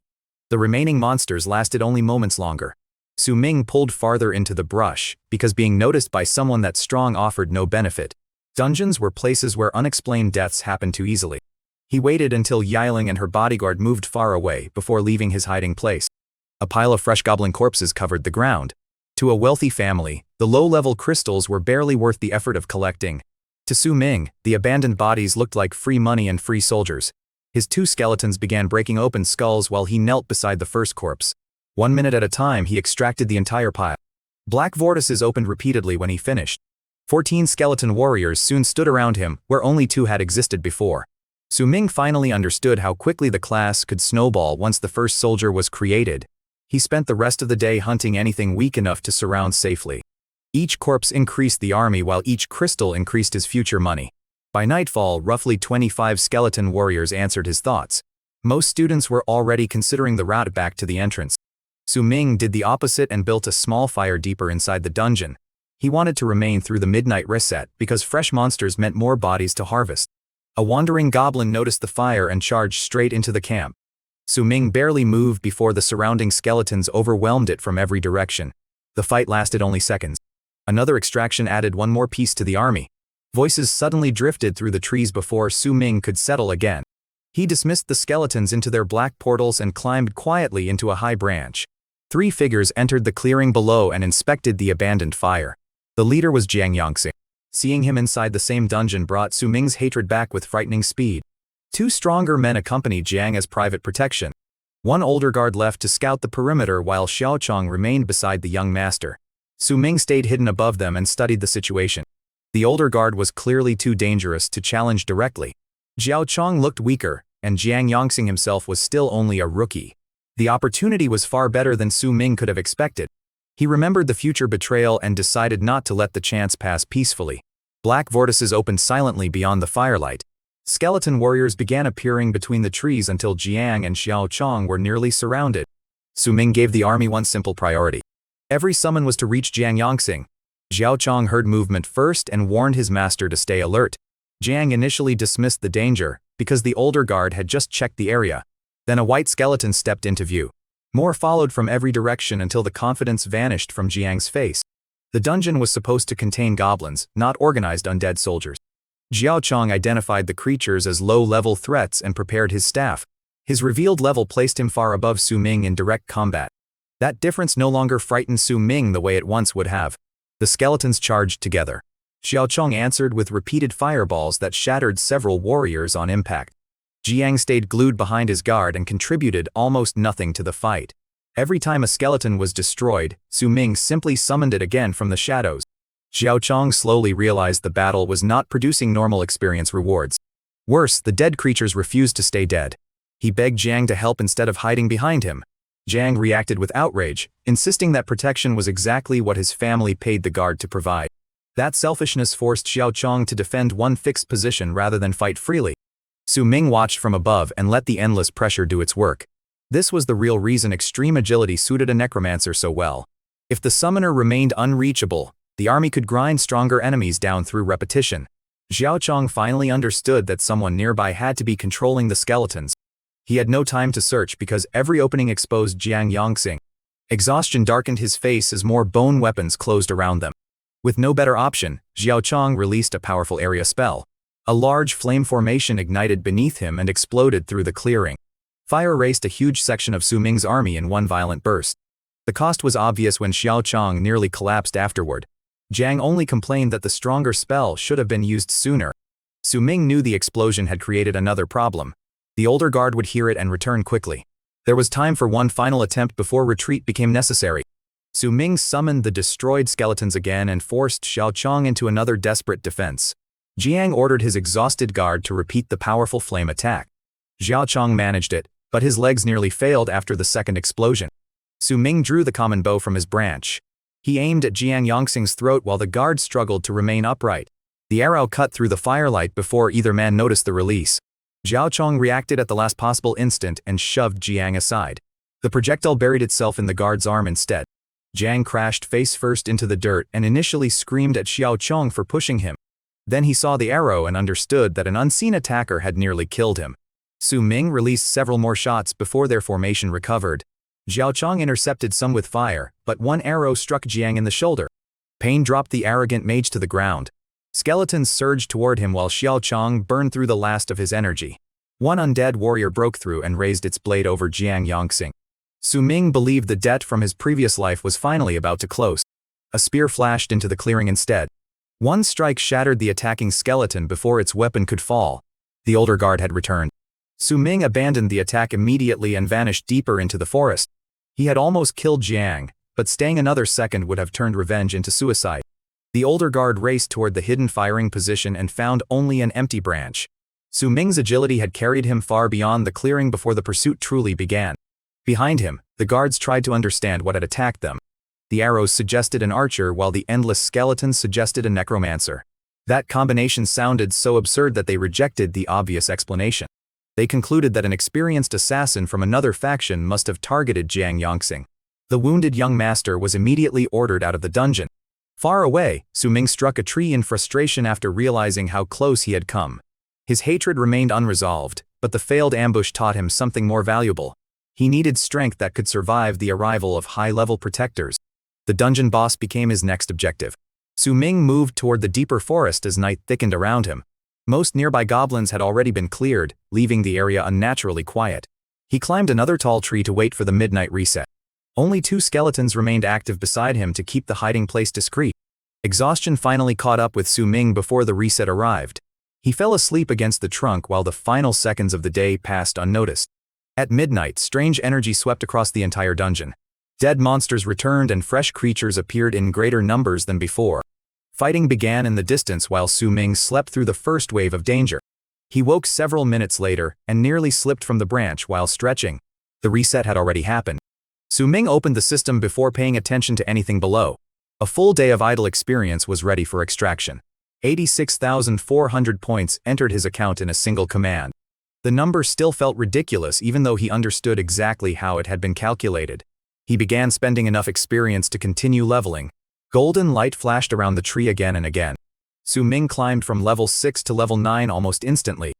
The remaining monsters lasted only moments longer. Su Ming pulled farther into the brush, because being noticed by someone that strong offered no benefit. Dungeons were places where unexplained deaths happened too easily. He waited until Yiling and her bodyguard moved far away before leaving his hiding place. A pile of fresh goblin corpses covered the ground. To a wealthy family, the low-level crystals were barely worth the effort of collecting. To Su Ming, the abandoned bodies looked like free money and free soldiers. His 2 skeletons began breaking open skulls while he knelt beside the first corpse. 1 minute at a time he extracted the entire pile. Black vortices opened repeatedly when he finished. 14 skeleton warriors soon stood around him, where only 2 had existed before. Su Ming finally understood how quickly the class could snowball once the first soldier was created. He spent the rest of the day hunting anything weak enough to surround safely. Each corpse increased the army while each crystal increased his future money. By nightfall, roughly 25 skeleton warriors answered his thoughts. Most students were already considering the route back to the entrance. Su Ming did the opposite and built a small fire deeper inside the dungeon. He wanted to remain through the midnight reset because fresh monsters meant more bodies to harvest. A wandering goblin noticed the fire and charged straight into the camp. Su Ming barely moved before the surrounding skeletons overwhelmed it from every direction. The fight lasted only seconds. Another extraction added one more piece to the army. Voices suddenly drifted through the trees before Su Ming could settle again. He dismissed the skeletons into their black portals and climbed quietly into a high branch. 3 figures entered the clearing below and inspected the abandoned fire. The leader was Jiang Yongxing. Seeing him inside the same dungeon brought Su Ming's hatred back with frightening speed. 2 stronger men accompanied Jiang as private protection. 1 older guard left to scout the perimeter while Xiao Chong remained beside the young master. Su Ming stayed hidden above them and studied the situation. The older guard was clearly too dangerous to challenge directly. Xiao Chong looked weaker, and Jiang Yongxing himself was still only a rookie. The opportunity was far better than Su Ming could have expected. He remembered the future betrayal and decided not to let the chance pass peacefully. Black vortices opened silently beyond the firelight. Skeleton warriors began appearing between the trees until Jiang and Xiao Chong were nearly surrounded. Su Ming gave the army one simple priority. Every summon was to reach Jiang Yongxing. Xiao Chong heard movement first and warned his master to stay alert. Jiang initially dismissed the danger, because the older guard had just checked the area. Then a white skeleton stepped into view. More followed from every direction until the confidence vanished from Jiang's face. The dungeon was supposed to contain goblins, not organized undead soldiers. Xiao Chong identified the creatures as low-level threats and prepared his staff. His revealed level placed him far above Su Ming in direct combat. That difference no longer frightened Su Ming the way it once would have. The skeletons charged together. Xiao Chong answered with repeated fireballs that shattered several warriors on impact. Jiang stayed glued behind his guard and contributed almost nothing to the fight. Every time a skeleton was destroyed, Su Ming simply summoned it again from the shadows. Xiao Chong slowly realized the battle was not producing normal experience rewards. Worse, the dead creatures refused to stay dead. He begged Jiang to help instead of hiding behind him. Jiang reacted with outrage, insisting that protection was exactly what his family paid the guard to provide. That selfishness forced Xiao Chong to defend one fixed position rather than fight freely. Su Ming watched from above and let the endless pressure do its work. This was the real reason extreme agility suited a necromancer so well. If the summoner remained unreachable, the army could grind stronger enemies down through repetition. Xiao Chong finally understood that someone nearby had to be controlling the skeletons. He had no time to search because every opening exposed Jiang Yongxing. Exhaustion darkened his face as more bone weapons closed around them. With no better option, Xiao Chong released a powerful area spell. A large flame formation ignited beneath him and exploded through the clearing. Fire erased a huge section of Su Ming's army in one violent burst. The cost was obvious when Xiao Chong nearly collapsed afterward. Jiang only complained that the stronger spell should have been used sooner. Su Ming knew the explosion had created another problem. The older guard would hear it and return quickly. There was time for one final attempt before retreat became necessary. Su Ming summoned the destroyed skeletons again and forced Xiao Chong into another desperate defense. Jiang ordered his exhausted guard to repeat the powerful flame attack. Xiao Chong managed it, but his legs nearly failed after the second explosion. Su Ming drew the common bow from his branch. He aimed at Jiang Yongxing's throat while the guard struggled to remain upright. The arrow cut through the firelight before either man noticed the release. Xiao Chong reacted at the last possible instant and shoved Jiang aside. The projectile buried itself in the guard's arm instead. Jiang crashed face first into the dirt and initially screamed at Xiao Chong for pushing him. Then he saw the arrow and understood that an unseen attacker had nearly killed him. Su Ming released several more shots before their formation recovered. Xiaochang intercepted some with fire, but one arrow struck Jiang in the shoulder. Pain dropped the arrogant mage to the ground. Skeletons surged toward him while Xiaochang burned through the last of his energy. One undead warrior broke through and raised its blade over Jiang Yongxing. Su Ming believed the debt from his previous life was finally about to close. A spear flashed into the clearing instead. One strike shattered the attacking skeleton before its weapon could fall. The older guard had returned. Su Ming abandoned the attack immediately and vanished deeper into the forest. He had almost killed Jiang, but staying another second would have turned revenge into suicide. The older guard raced toward the hidden firing position and found only an empty branch. Su Ming's agility had carried him far beyond the clearing before the pursuit truly began. Behind him, the guards tried to understand what had attacked them. The arrows suggested an archer while the endless skeletons suggested a necromancer. That combination sounded so absurd that they rejected the obvious explanation. They concluded that an experienced assassin from another faction must have targeted Jiang Yongxing. The wounded young master was immediately ordered out of the dungeon. Far away, Su Ming struck a tree in frustration after realizing how close he had come. His hatred remained unresolved, but the failed ambush taught him something more valuable. He needed strength that could survive the arrival of high-level protectors. The dungeon boss became his next objective. Su Ming moved toward the deeper forest as night thickened around him. Most nearby goblins had already been cleared, leaving the area unnaturally quiet. He climbed another tall tree to wait for the midnight reset. Only 2 skeletons remained active beside him to keep the hiding place discreet. Exhaustion finally caught up with Su Ming before the reset arrived. He fell asleep against the trunk while the final seconds of the day passed unnoticed. At midnight, strange energy swept across the entire dungeon. Dead monsters returned and fresh creatures appeared in greater numbers than before. Fighting began in the distance while Su Ming slept through the first wave of danger. He woke several minutes later and nearly slipped from the branch while stretching. The reset had already happened. Su Ming opened the system before paying attention to anything below. A full day of idle experience was ready for extraction. 86,400 points entered his account in a single command. The number still felt ridiculous even though he understood exactly how it had been calculated. He began spending enough experience to continue leveling. Golden light flashed around the tree again and again. Su Ming climbed from level 6 to level 9 almost instantly.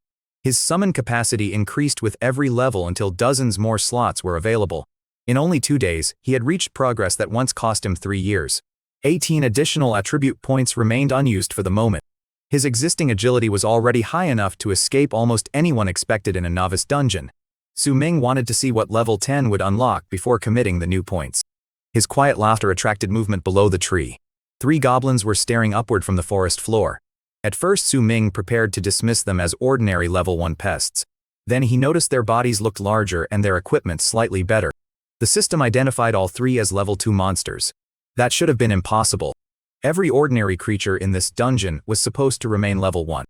His summon capacity increased with every level until dozens more slots were available. In only 2 days, he had reached progress that once cost him 3 years. 18 additional attribute points remained unused for the moment. His existing agility was already high enough to escape almost anyone expected in a novice dungeon. Su Ming wanted to see what level 10 would unlock before committing the new points. His quiet laughter attracted movement below the tree. 3 goblins were staring upward from the forest floor. At first Su Ming prepared to dismiss them as ordinary level 1 pests. Then he noticed their bodies looked larger and their equipment slightly better. The system identified all 3 as level 2 monsters. That should have been impossible. Every ordinary creature in this dungeon was supposed to remain level 1.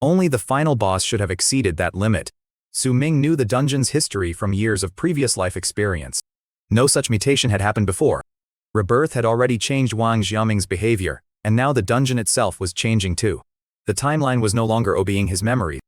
Only the final boss should have exceeded that limit. Su Ming knew the dungeon's history from years of previous life experience. No such mutation had happened before. Rebirth had already changed Wang Xiaoming's behavior, and now the dungeon itself was changing too. The timeline was no longer obeying his memory.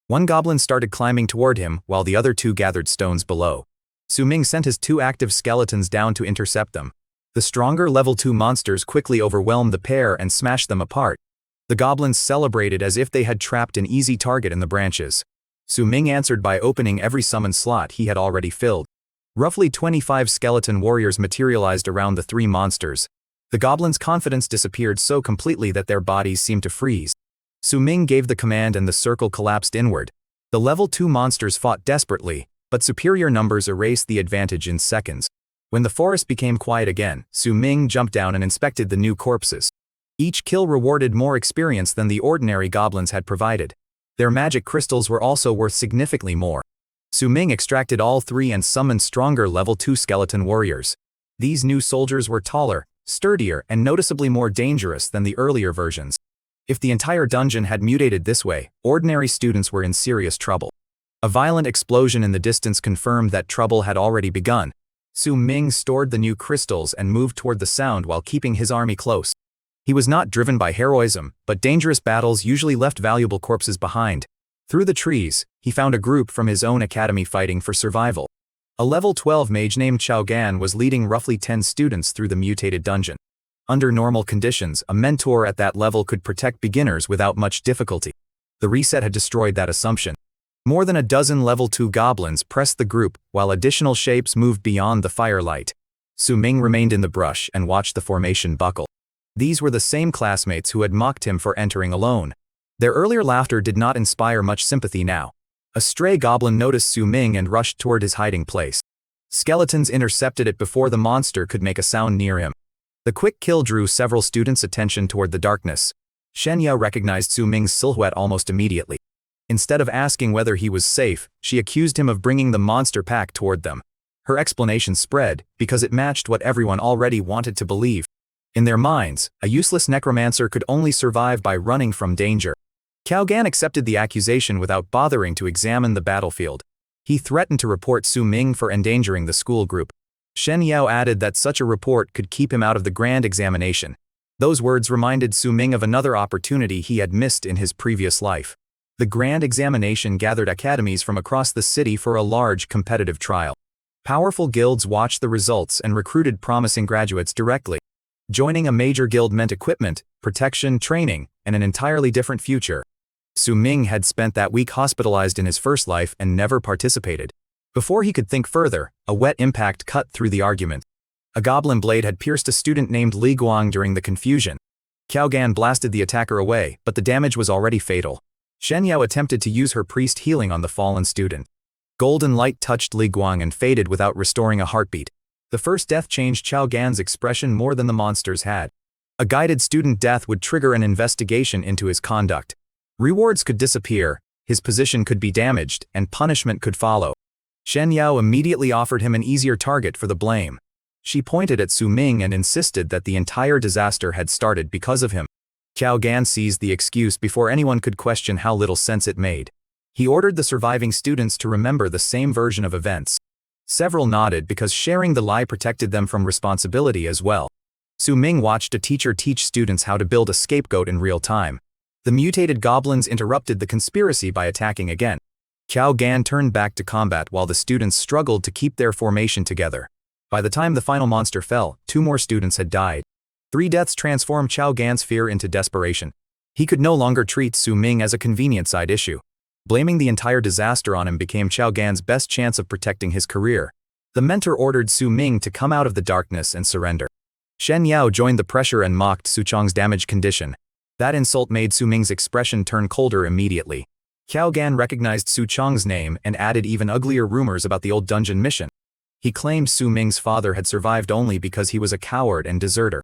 One goblin started climbing toward him while the other 2 gathered stones below. Su Ming sent his 2 active skeletons down to intercept them. The stronger level 2 monsters quickly overwhelmed the pair and smashed them apart. The goblins celebrated as if they had trapped an easy target in the branches. Su Ming answered by opening every summon slot he had already filled. Roughly 25 skeleton warriors materialized around the 3 monsters. The goblins' confidence disappeared so completely that their bodies seemed to freeze. Su Ming gave the command and the circle collapsed inward. The level 2 monsters fought desperately, but superior numbers erased the advantage in seconds. When the forest became quiet again, Su Ming jumped down and inspected the new corpses. Each kill rewarded more experience than the ordinary goblins had provided. Their magic crystals were also worth significantly more. Su Ming extracted all 3 and summoned stronger level 2 skeleton warriors. These new soldiers were taller, sturdier, and noticeably more dangerous than the earlier versions. If the entire dungeon had mutated this way, ordinary students were in serious trouble. A violent explosion in the distance confirmed that trouble had already begun. Su Ming stored the new crystals and moved toward the sound while keeping his army close. He was not driven by heroism, but dangerous battles usually left valuable corpses behind. Through the trees, he found a group from his own academy fighting for survival. A level 12 mage named Chao Gan was leading roughly 10 students through the mutated dungeon. Under normal conditions, a mentor at that level could protect beginners without much difficulty. The reset had destroyed that assumption. More than a dozen level 2 goblins pressed the group, while additional shapes moved beyond the firelight. Su Ming remained in the brush and watched the formation buckle. These were the same classmates who had mocked him for entering alone. Their earlier laughter did not inspire much sympathy now. A stray goblin noticed Su Ming and rushed toward his hiding place. Skeletons intercepted it before the monster could make a sound near him. The quick kill drew several students' attention toward the darkness. Shen Yao recognized Su Ming's silhouette almost immediately. Instead of asking whether he was safe, she accused him of bringing the monster pack toward them. Her explanation spread, because it matched what everyone already wanted to believe. In their minds, a useless necromancer could only survive by running from danger. Cao Gan accepted the accusation without bothering to examine the battlefield. He threatened to report Su Ming for endangering the school group. Shen Yao added that such a report could keep him out of the grand examination. Those words reminded Su Ming of another opportunity he had missed in his previous life. The grand examination gathered academies from across the city for a large competitive trial. Powerful guilds watched the results and recruited promising graduates directly. Joining a major guild meant equipment, protection, training, and an entirely different future. Su Ming had spent that week hospitalized in his first life and never participated. Before he could think further, a wet impact cut through the argument. A goblin blade had pierced a student named Li Guang during the confusion. Cao Gan blasted the attacker away, but the damage was already fatal. Shen Yao attempted to use her priest healing on the fallen student. Golden light touched Li Guang and faded without restoring a heartbeat. The first death changed Cao Gan's expression more than the monster's had. A guided student death would trigger an investigation into his conduct. Rewards could disappear, his position could be damaged, and punishment could follow. Shen Yao immediately offered him an easier target for the blame. She pointed at Su Ming and insisted that the entire disaster had started because of him. Cao Gan seized the excuse before anyone could question how little sense it made. He ordered the surviving students to remember the same version of events. Several nodded because sharing the lie protected them from responsibility as well. Su Ming watched a teacher teach students how to build a scapegoat in real time. The mutated goblins interrupted the conspiracy by attacking again. Cao Gan turned back to combat while the students struggled to keep their formation together. By the time the final monster fell, 2 more students had died. 3 deaths transformed Cao Gan's fear into desperation. He could no longer treat Su Ming as a convenient side issue. Blaming the entire disaster on him became Cao Gan's best chance of protecting his career. The mentor ordered Su Ming to come out of the darkness and surrender. Shen Yao joined the pressure and mocked Su Chong's damaged condition. That insult made Su Ming's expression turn colder immediately. Cao Gan recognized Su Chong's name and added even uglier rumors about the old dungeon mission. He claimed Su Ming's father had survived only because he was a coward and deserter.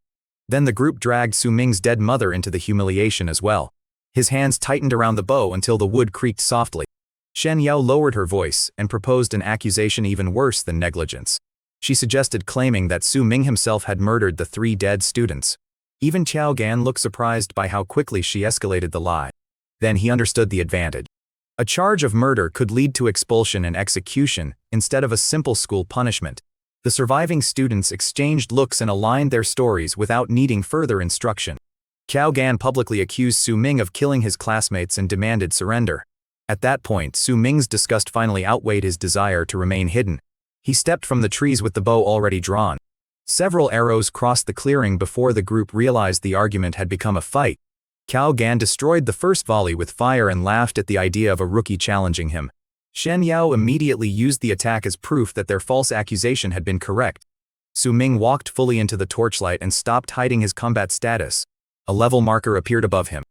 Then the group dragged Su Ming's dead mother into the humiliation as well. His hands tightened around the bow until the wood creaked softly. Shen Yao lowered her voice and proposed an accusation even worse than negligence. She suggested claiming that Su Ming himself had murdered the 3 dead students. Even Cao Gan looked surprised by how quickly she escalated the lie. Then he understood the advantage. A charge of murder could lead to expulsion and execution instead of a simple school punishment. The surviving students exchanged looks and aligned their stories without needing further instruction. Cao Gan publicly accused Su Ming of killing his classmates and demanded surrender. At that point, Su Ming's disgust finally outweighed his desire to remain hidden. He stepped from the trees with the bow already drawn. Several arrows crossed the clearing before the group realized the argument had become a fight. Cao Gan destroyed the first volley with fire and laughed at the idea of a rookie challenging him. Shen Yao immediately used the attack as proof that their false accusation had been correct. Su Ming walked fully into the torchlight and stopped hiding his combat status. A level marker appeared above him.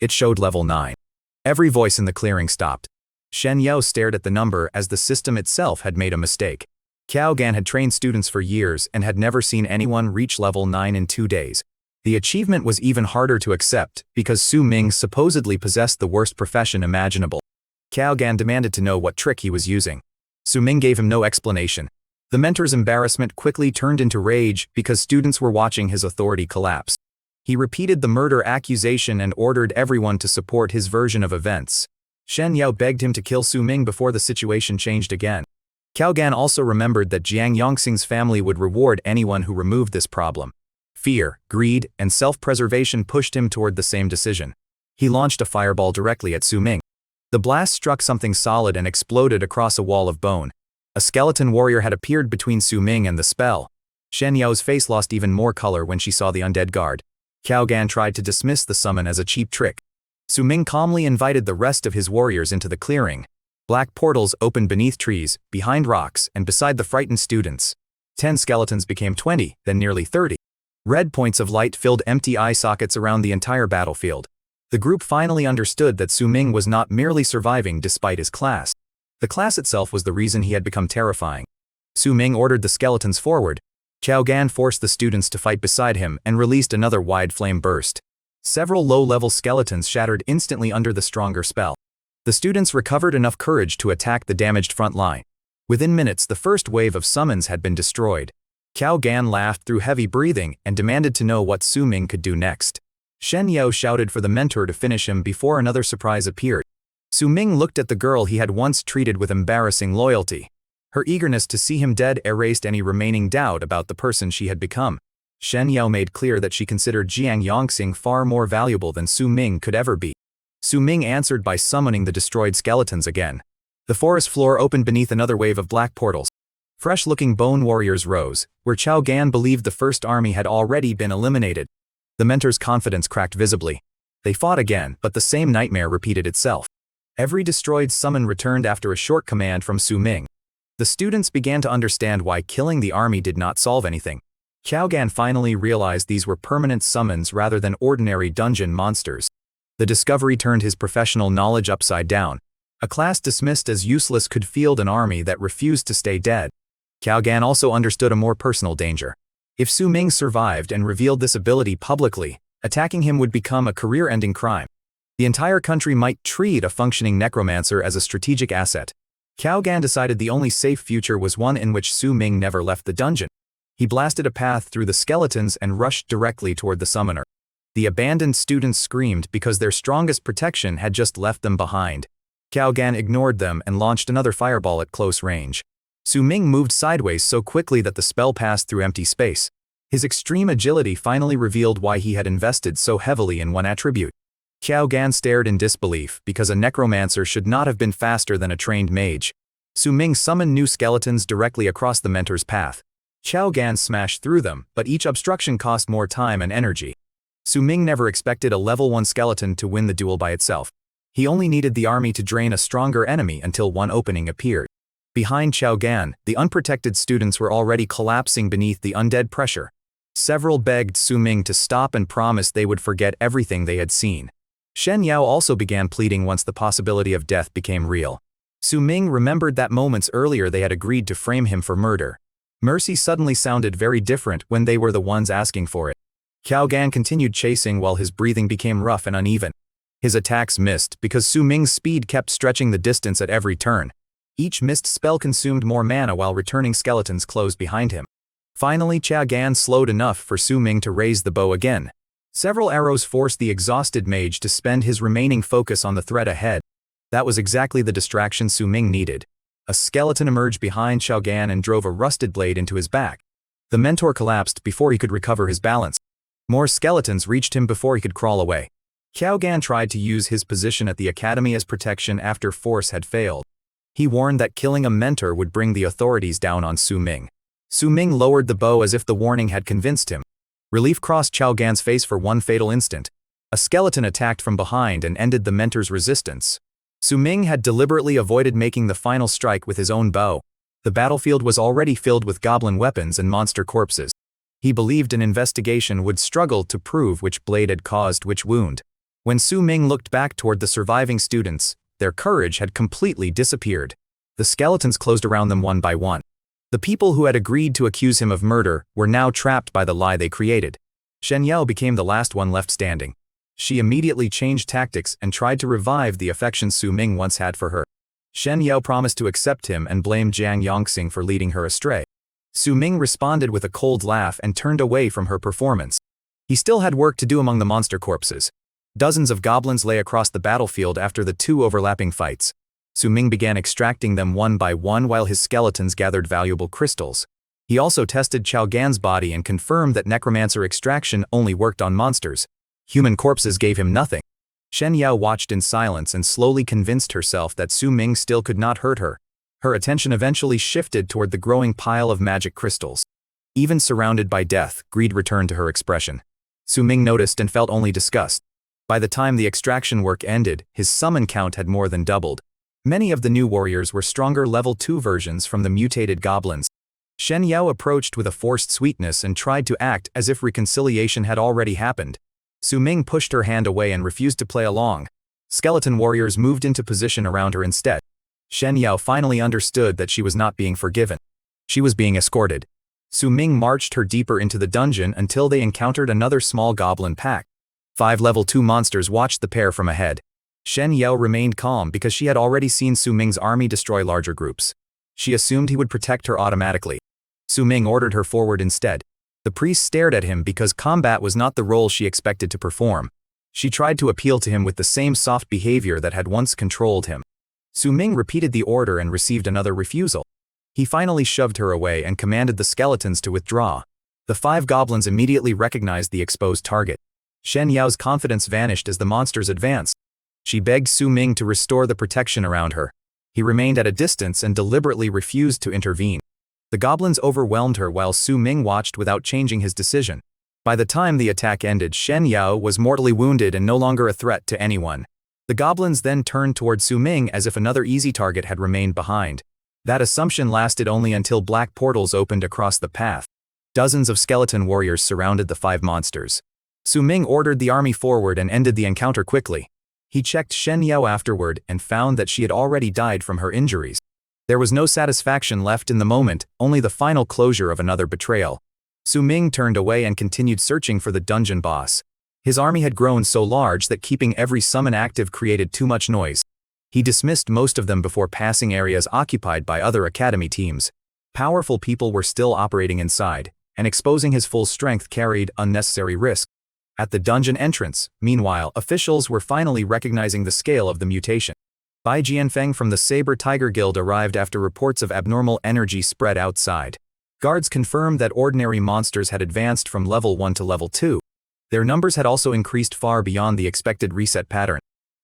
It showed level 9. Every voice in the clearing stopped. Shen Yao stared at the number as the system itself had made a mistake. Cao Gan had trained students for years and had never seen anyone reach level 9 in 2 days. The achievement was even harder to accept because Su Ming supposedly possessed the worst profession imaginable. Cao Gan demanded to know what trick he was using. Su Ming gave him no explanation. The mentor's embarrassment quickly turned into rage because students were watching his authority collapse. He repeated the murder accusation and ordered everyone to support his version of events. Shen Yao begged him to kill Su Ming before the situation changed again. Cao Gan also remembered that Jiang Yongxing's family would reward anyone who removed this problem. Fear, greed, and self-preservation pushed him toward the same decision. He launched a fireball directly at Su Ming. The blast struck something solid and exploded across a wall of bone. A skeleton warrior had appeared between Su Ming and the spell. Shen Yao's face lost even more color when she saw the undead guard. Cao Gan tried to dismiss the summon as a cheap trick. Su Ming calmly invited the rest of his warriors into the clearing. Black portals opened beneath trees, behind rocks, and beside the frightened students. 10 skeletons became 20, then nearly 30. Red points of light filled empty eye sockets around the entire battlefield. The group finally understood that Su Ming was not merely surviving despite his class. The class itself was the reason he had become terrifying. Su Ming ordered the skeletons forward. Qiao Gan forced the students to fight beside him and released another wide flame burst. Several low-level skeletons shattered instantly under the stronger spell. The students recovered enough courage to attack the damaged front line. Within minutes, the first wave of summons had been destroyed. Qiao Gan laughed through heavy breathing and demanded to know what Su Ming could do next. Shen Yao shouted for the mentor to finish him before another surprise appeared. Su Ming looked at the girl he had once treated with embarrassing loyalty. Her eagerness to see him dead erased any remaining doubt about the person she had become. Shen Yao made clear that she considered Jiang Yongxing far more valuable than Su Ming could ever be. Su Ming answered by summoning the destroyed skeletons again. The forest floor opened beneath another wave of black portals. Fresh-looking bone warriors rose, where Qiao Gan believed the first army had already been eliminated. The mentor's confidence cracked visibly. They fought again, but the same nightmare repeated itself. Every destroyed summon returned after a short command from Su Ming. The students began to understand why killing the army did not solve anything. Qiao Gan finally realized these were permanent summons rather than ordinary dungeon monsters. The discovery turned his professional knowledge upside down. A class dismissed as useless could field an army that refused to stay dead. Qiao Gan also understood a more personal danger. If Su Ming survived and revealed this ability publicly, attacking him would become a career-ending crime. The entire country might treat a functioning necromancer as a strategic asset. Qiao Gan decided the only safe future was one in which Su Ming never left the dungeon. He blasted a path through the skeletons and rushed directly toward the summoner. The abandoned students screamed because their strongest protection had just left them behind. Qiao Gan ignored them and launched another fireball at close range. Su Ming moved sideways so quickly that the spell passed through empty space. His extreme agility finally revealed why he had invested so heavily in one attribute. Qiao Gan stared in disbelief because a necromancer should not have been faster than a trained mage. Su Ming summoned new skeletons directly across the mentor's path. Qiao Gan smashed through them, but each obstruction cost more time and energy. Su Ming never expected a level 1 skeleton to win the duel by itself. He only needed the army to drain a stronger enemy until one opening appeared. Behind Qiao Gan, the unprotected students were already collapsing beneath the undead pressure. Several begged Su Ming to stop and promised they would forget everything they had seen. Shen Yao also began pleading once the possibility of death became real. Su Ming remembered that moments earlier they had agreed to frame him for murder. Mercy suddenly sounded very different when they were the ones asking for it. Qiao Gan continued chasing while his breathing became rough and uneven. His attacks missed because Su Ming's speed kept stretching the distance at every turn. Each missed spell consumed more mana while returning skeletons closed behind him. Finally, Qiao Gan slowed enough for Su Ming to raise the bow again. Several arrows forced the exhausted mage to spend his remaining focus on the threat ahead. That was exactly the distraction Su Ming needed. A skeleton emerged behind Qiao Gan and drove a rusted blade into his back. The mentor collapsed before he could recover his balance. More skeletons reached him before he could crawl away. Qiao Gan tried to use his position at the academy as protection after force had failed. He warned that killing a mentor would bring the authorities down on Su Ming. Su Ming lowered the bow as if the warning had convinced him. Relief crossed Qiao Gan's face for one fatal instant. A skeleton attacked from behind and ended the mentor's resistance. Su Ming had deliberately avoided making the final strike with his own bow. The battlefield was already filled with goblin weapons and monster corpses. He believed an investigation would struggle to prove which blade had caused which wound. When Su Ming looked back toward the surviving students, their courage had completely disappeared. The skeletons closed around them one by one. The people who had agreed to accuse him of murder were now trapped by the lie they created. Shen Yao became the last one left standing. She immediately changed tactics and tried to revive the affection Su Ming once had for her. Shen Yao promised to accept him and blamed Jiang Yongxing for leading her astray. Su Ming responded with a cold laugh and turned away from her performance. He still had work to do among the monster corpses. Dozens of goblins lay across the battlefield after the two overlapping fights. Su Ming began extracting them one by one while his skeletons gathered valuable crystals. He also tested Qiao Gan's body and confirmed that necromancer extraction only worked on monsters. Human corpses gave him nothing. Shen Yao watched in silence and slowly convinced herself that Su Ming still could not hurt her. Her attention eventually shifted toward the growing pile of magic crystals. Even surrounded by death, greed returned to her expression. Su Ming noticed and felt only disgust. By the time the extraction work ended, his summon count had more than doubled. Many of the new warriors were stronger level 2 versions from the mutated goblins. Shen Yao approached with a forced sweetness and tried to act as if reconciliation had already happened. Su Ming pushed her hand away and refused to play along. Skeleton warriors moved into position around her instead. Shen Yao finally understood that she was not being forgiven. She was being escorted. Su Ming marched her deeper into the dungeon until they encountered another small goblin pack. 5 level 2 monsters watched the pair from ahead. Shen Yao remained calm because she had already seen Su Ming's army destroy larger groups. She assumed he would protect her automatically. Su Ming ordered her forward instead. The priest stared at him because combat was not the role she expected to perform. She tried to appeal to him with the same soft behavior that had once controlled him. Su Ming repeated the order and received another refusal. He finally shoved her away and commanded the skeletons to withdraw. The 5 goblins immediately recognized the exposed target. Shen Yao's confidence vanished as the monsters advanced. She begged Su Ming to restore the protection around her. He remained at a distance and deliberately refused to intervene. The goblins overwhelmed her while Su Ming watched without changing his decision. By the time the attack ended, Shen Yao was mortally wounded and no longer a threat to anyone. The goblins then turned toward Su Ming as if another easy target had remained behind. That assumption lasted only until black portals opened across the path. Dozens of skeleton warriors surrounded the 5 monsters. Su Ming ordered the army forward and ended the encounter quickly. He checked Shen Yao afterward and found that she had already died from her injuries. There was no satisfaction left in the moment, only the final closure of another betrayal. Su Ming turned away and continued searching for the dungeon boss. His army had grown so large that keeping every summon active created too much noise. He dismissed most of them before passing areas occupied by other academy teams. Powerful people were still operating inside, and exposing his full strength carried unnecessary risk. At the dungeon entrance, meanwhile, officials were finally recognizing the scale of the mutation. Bai Jianfeng from the Saber Tiger Guild arrived after reports of abnormal energy spread outside. Guards confirmed that ordinary monsters had advanced from level 1 to level 2. Their numbers had also increased far beyond the expected reset pattern.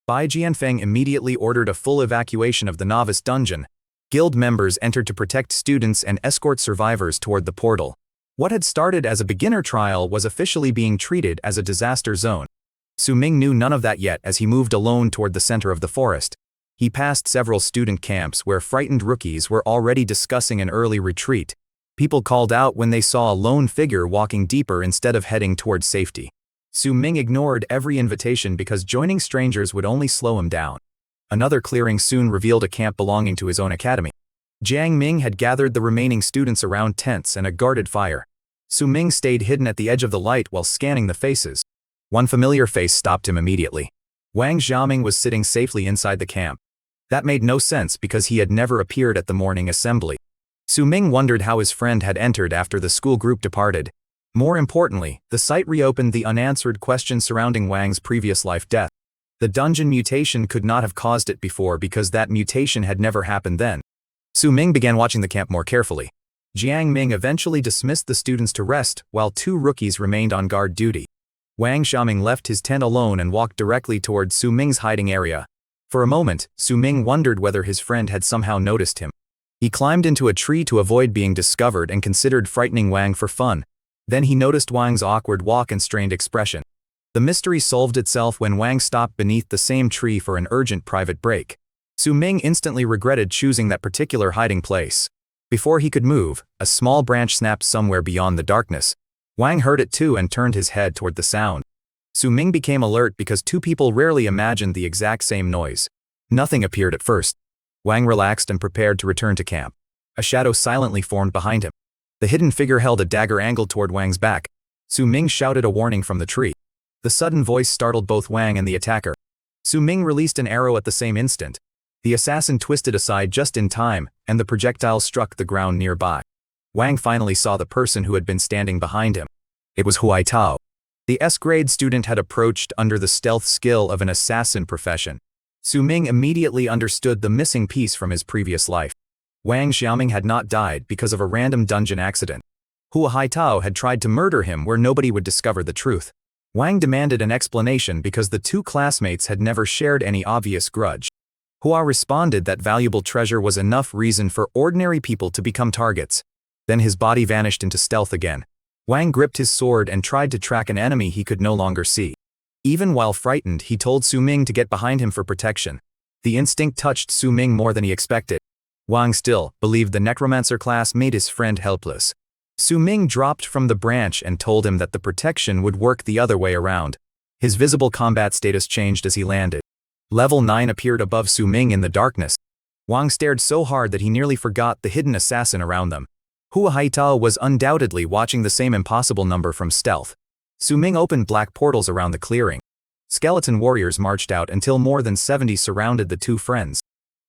Bai Jianfeng immediately ordered a full evacuation of the novice dungeon. Guild members entered to protect students and escort survivors toward the portal. What had started as a beginner trial was officially being treated as a disaster zone. Su Ming knew none of that yet as he moved alone toward the center of the forest. He passed several student camps where frightened rookies were already discussing an early retreat. People called out when they saw a lone figure walking deeper instead of heading toward safety. Su Ming ignored every invitation because joining strangers would only slow him down. Another clearing soon revealed a camp belonging to his own academy. Jiang Ming had gathered the remaining students around tents and a guarded fire. Su Ming stayed hidden at the edge of the light while scanning the faces. One familiar face stopped him immediately. Wang Xiaoming was sitting safely inside the camp. That made no sense because he had never appeared at the morning assembly. Su Ming wondered how his friend had entered after the school group departed. More importantly, the site reopened the unanswered questions surrounding Wang's previous life death. The dungeon mutation could not have caused it before because that mutation had never happened then. Su Ming began watching the camp more carefully. Jiang Ming eventually dismissed the students to rest while 2 rookies remained on guard duty. Wang Xiaoming left his tent alone and walked directly toward Su Ming's hiding area. For a moment, Su Ming wondered whether his friend had somehow noticed him. He climbed into a tree to avoid being discovered and considered frightening Wang for fun. Then he noticed Wang's awkward walk and strained expression. The mystery solved itself when Wang stopped beneath the same tree for an urgent private break. Su Ming instantly regretted choosing that particular hiding place. Before he could move, a small branch snapped somewhere beyond the darkness. Wang heard it too and turned his head toward the sound. Su Ming became alert because 2 people rarely imagined the exact same noise. Nothing appeared at first. Wang relaxed and prepared to return to camp. A shadow silently formed behind him. The hidden figure held a dagger angled toward Wang's back. Su Ming shouted a warning from the tree. The sudden voice startled both Wang and the attacker. Su Ming released an arrow at the same instant. The assassin twisted aside just in time, and the projectile struck the ground nearby. Wang finally saw the person who had been standing behind him. It was Huai Tao. The S-grade student had approached under the stealth skill of an assassin profession. Su Ming immediately understood the missing piece from his previous life. Wang Xiaoming had not died because of a random dungeon accident. Huai Tao had tried to murder him where nobody would discover the truth. Wang demanded an explanation because the 2 classmates had never shared any obvious grudge. Hua responded that valuable treasure was enough reason for ordinary people to become targets. Then his body vanished into stealth again. Wang gripped his sword and tried to track an enemy he could no longer see. Even while frightened, he told Su Ming to get behind him for protection. The instinct touched Su Ming more than he expected. Wang still believed the necromancer class made his friend helpless. Su Ming dropped from the branch and told him that the protection would work the other way around. His visible combat status changed as he landed. Level 9 appeared above Su Ming in the darkness. Wang stared so hard that he nearly forgot the hidden assassin around them. Hua Haitao was undoubtedly watching the same impossible number from stealth. Su Ming opened black portals around the clearing. Skeleton warriors marched out until more than 70 surrounded the two friends.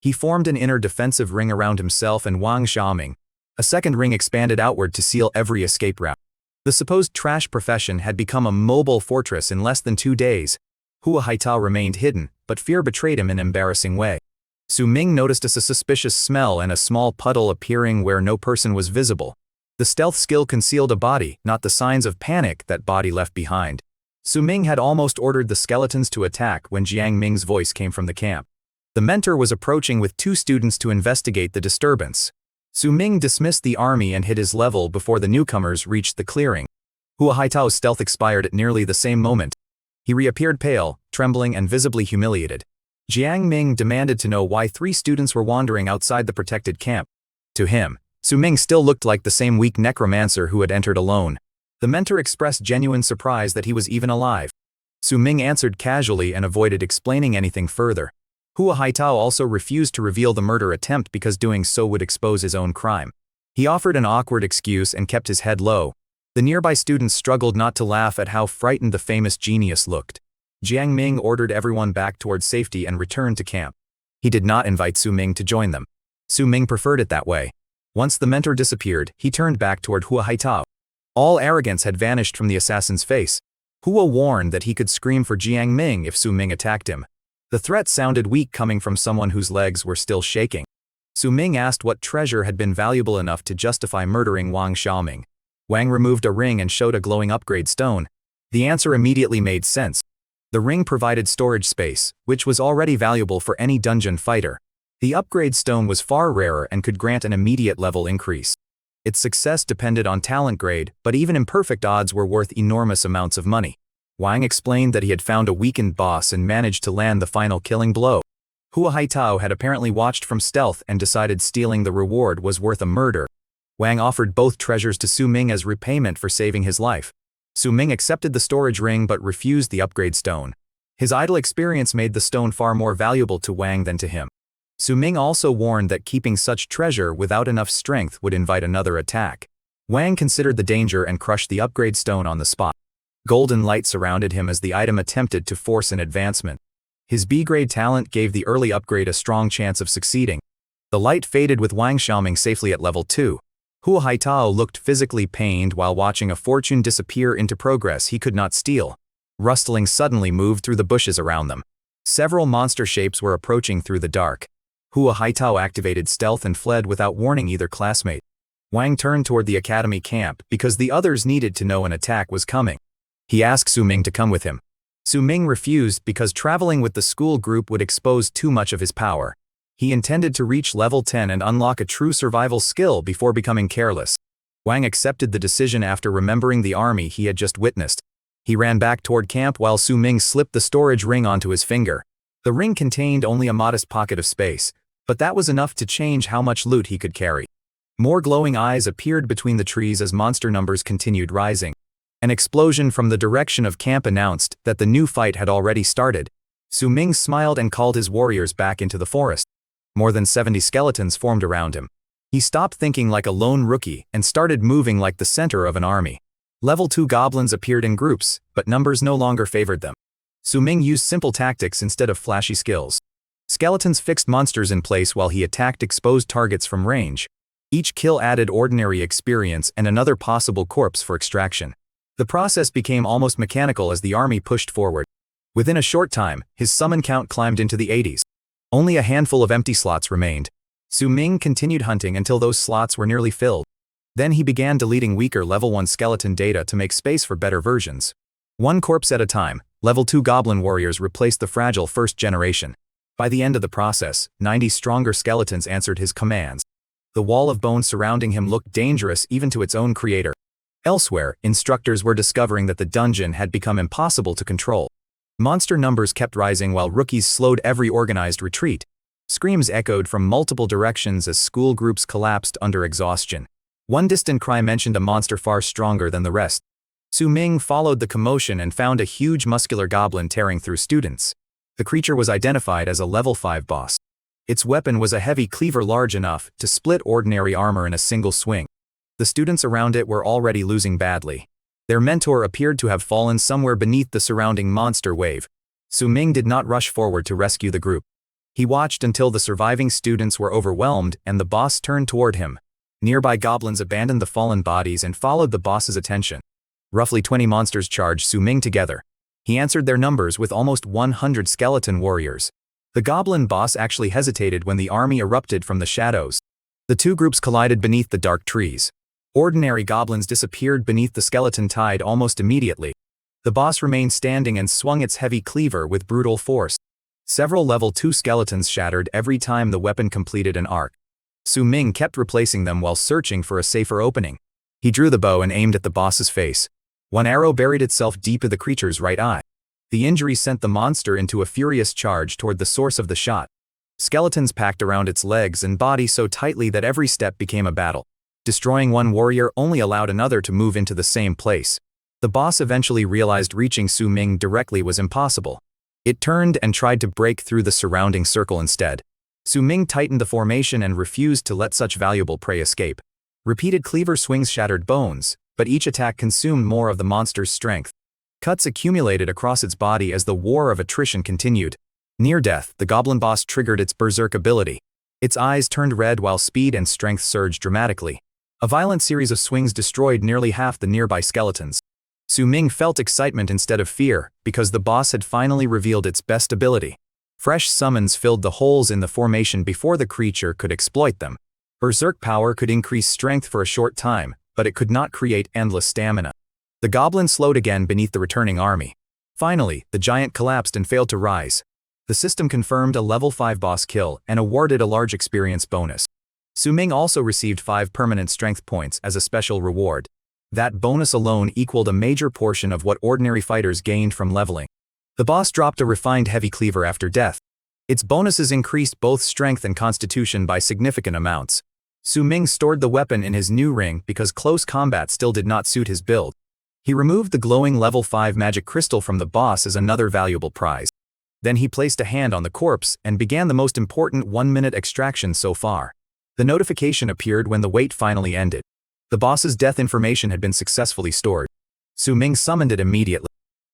He formed an inner defensive ring around himself and Wang Xiaoming. A second ring expanded outward to seal every escape route. The supposed trash profession had become a mobile fortress in less than 2 days. Hua Haitao remained hidden, but fear betrayed him in an embarrassing way. Su Ming noticed a suspicious smell and a small puddle appearing where no person was visible. The stealth skill concealed a body, not the signs of panic that body left behind. Su Ming had almost ordered the skeletons to attack when Jiang Ming's voice came from the camp. The mentor was approaching with 2 students to investigate the disturbance. Su Ming dismissed the army and hit his level before the newcomers reached the clearing. Hua Haitao's stealth expired at nearly the same moment. He reappeared pale, trembling and visibly humiliated. Jiang Ming demanded to know why 3 students were wandering outside the protected camp. To him, Su Ming still looked like the same weak necromancer who had entered alone. The mentor expressed genuine surprise that he was even alive. Su Ming answered casually and avoided explaining anything further. Hua Haitao also refused to reveal the murder attempt because doing so would expose his own crime. He offered an awkward excuse and kept his head low. The nearby students struggled not to laugh at how frightened the famous genius looked. Jiang Ming ordered everyone back towards safety and returned to camp. He did not invite Su Ming to join them. Su Ming preferred it that way. Once the mentor disappeared, he turned back toward Hua Haitao. All arrogance had vanished from the assassin's face. Hua warned that he could scream for Jiang Ming if Su Ming attacked him. The threat sounded weak coming from someone whose legs were still shaking. Su Ming asked what treasure had been valuable enough to justify murdering Wang Xiaoming. Wang removed a ring and showed a glowing upgrade stone. The answer immediately made sense. The ring provided storage space, which was already valuable for any dungeon fighter. The upgrade stone was far rarer and could grant an immediate level increase. Its success depended on talent grade, but even imperfect odds were worth enormous amounts of money. Wang explained that he had found a weakened boss and managed to land the final killing blow. Hua Haitao had apparently watched from stealth and decided stealing the reward was worth a murder. Wang offered both treasures to Su Ming as repayment for saving his life. Su Ming accepted the storage ring but refused the upgrade stone. His idle experience made the stone far more valuable to Wang than to him. Su Ming also warned that keeping such treasure without enough strength would invite another attack. Wang considered the danger and crushed the upgrade stone on the spot. Golden light surrounded him as the item attempted to force an advancement. His B-grade talent gave the early upgrade a strong chance of succeeding. The light faded with Wang Xiaoming safely at level 2. Hua Haitao looked physically pained while watching a fortune disappear into progress he could not steal. Rustling suddenly moved through the bushes around them. Several monster shapes were approaching through the dark. Hua Haitao activated stealth and fled without warning either classmate. Wang turned toward the academy camp because the others needed to know an attack was coming. He asked Su Ming to come with him. Su Ming refused because traveling with the school group would expose too much of his power. He intended to reach level 10 and unlock a true survival skill before becoming careless. Wang accepted the decision after remembering the army he had just witnessed. He ran back toward camp while Su Ming slipped the storage ring onto his finger. The ring contained only a modest pocket of space, but that was enough to change how much loot he could carry. More glowing eyes appeared between the trees as monster numbers continued rising. An explosion from the direction of camp announced that the new fight had already started. Su Ming smiled and called his warriors back into the forest. More than 70 skeletons formed around him. He stopped thinking like a lone rookie and started moving like the center of an army. Level 2 goblins appeared in groups, but numbers no longer favored them. Su Ming used simple tactics instead of flashy skills. Skeletons fixed monsters in place while he attacked exposed targets from range. Each kill added ordinary experience and another possible corpse for extraction. The process became almost mechanical as the army pushed forward. Within a short time, his summon count climbed into the 80s. Only a handful of empty slots remained. Su Ming continued hunting until those slots were nearly filled. Then he began deleting weaker level 1 skeleton data to make space for better versions. One corpse at a time, level 2 goblin warriors replaced the fragile first generation. By the end of the process, 90 stronger skeletons answered his commands. The wall of bone surrounding him looked dangerous even to its own creator. Elsewhere, instructors were discovering that the dungeon had become impossible to control. Monster numbers kept rising while rookies slowed every organized retreat. Screams echoed from multiple directions as school groups collapsed under exhaustion. One distant cry mentioned a monster far stronger than the rest. Su-ming followed the commotion and found a huge muscular goblin tearing through students. The creature was identified as a level 5 boss. Its weapon was a heavy cleaver large enough to split ordinary armor in a single swing. The students around it were already losing badly. Their mentor appeared to have fallen somewhere beneath the surrounding monster wave. Su-ming did not rush forward to rescue the group. He watched until the surviving students were overwhelmed and the boss turned toward him. Nearby goblins abandoned the fallen bodies and followed the boss's attention. Roughly 20 monsters charged Su-ming together. He answered their numbers with almost 100 skeleton warriors. The goblin boss actually hesitated when the army erupted from the shadows. The two groups collided beneath the dark trees. Ordinary goblins disappeared beneath the skeleton tide almost immediately. The boss remained standing and swung its heavy cleaver with brutal force. Several level 2 skeletons shattered every time the weapon completed an arc. Su-ming kept replacing them while searching for a safer opening. He drew the bow and aimed at the boss's face. One arrow buried itself deep in the creature's right eye. The injury sent the monster into a furious charge toward the source of the shot. Skeletons packed around its legs and body so tightly that every step became a battle. Destroying one warrior only allowed another to move into the same place. The boss eventually realized reaching Su-ming directly was impossible. It turned and tried to break through the surrounding circle instead. Su-ming tightened the formation and refused to let such valuable prey escape. Repeated cleaver swings shattered bones, but each attack consumed more of the monster's strength. Cuts accumulated across its body as the war of attrition continued. Near death, the goblin boss triggered its berserk ability. Its eyes turned red while speed and strength surged dramatically. A violent series of swings destroyed nearly half the nearby skeletons. Su-ming felt excitement instead of fear, because the boss had finally revealed its best ability. Fresh summons filled the holes in the formation before the creature could exploit them. Berserk power could increase strength for a short time, but it could not create endless stamina. The goblin slowed again beneath the returning army. Finally, the giant collapsed and failed to rise. The system confirmed a level 5 boss kill and awarded a large experience bonus. Su-ming also received 5 permanent strength points as a special reward. That bonus alone equaled a major portion of what ordinary fighters gained from leveling. The boss dropped a refined heavy cleaver after death. Its bonuses increased both strength and constitution by significant amounts. Su-ming stored the weapon in his new ring because close combat still did not suit his build. He removed the glowing level 5 magic crystal from the boss as another valuable prize. Then he placed a hand on the corpse and began the most important 1-minute extraction so far. The notification appeared when the wait finally ended. The boss's death information had been successfully stored. Su-ming summoned it immediately.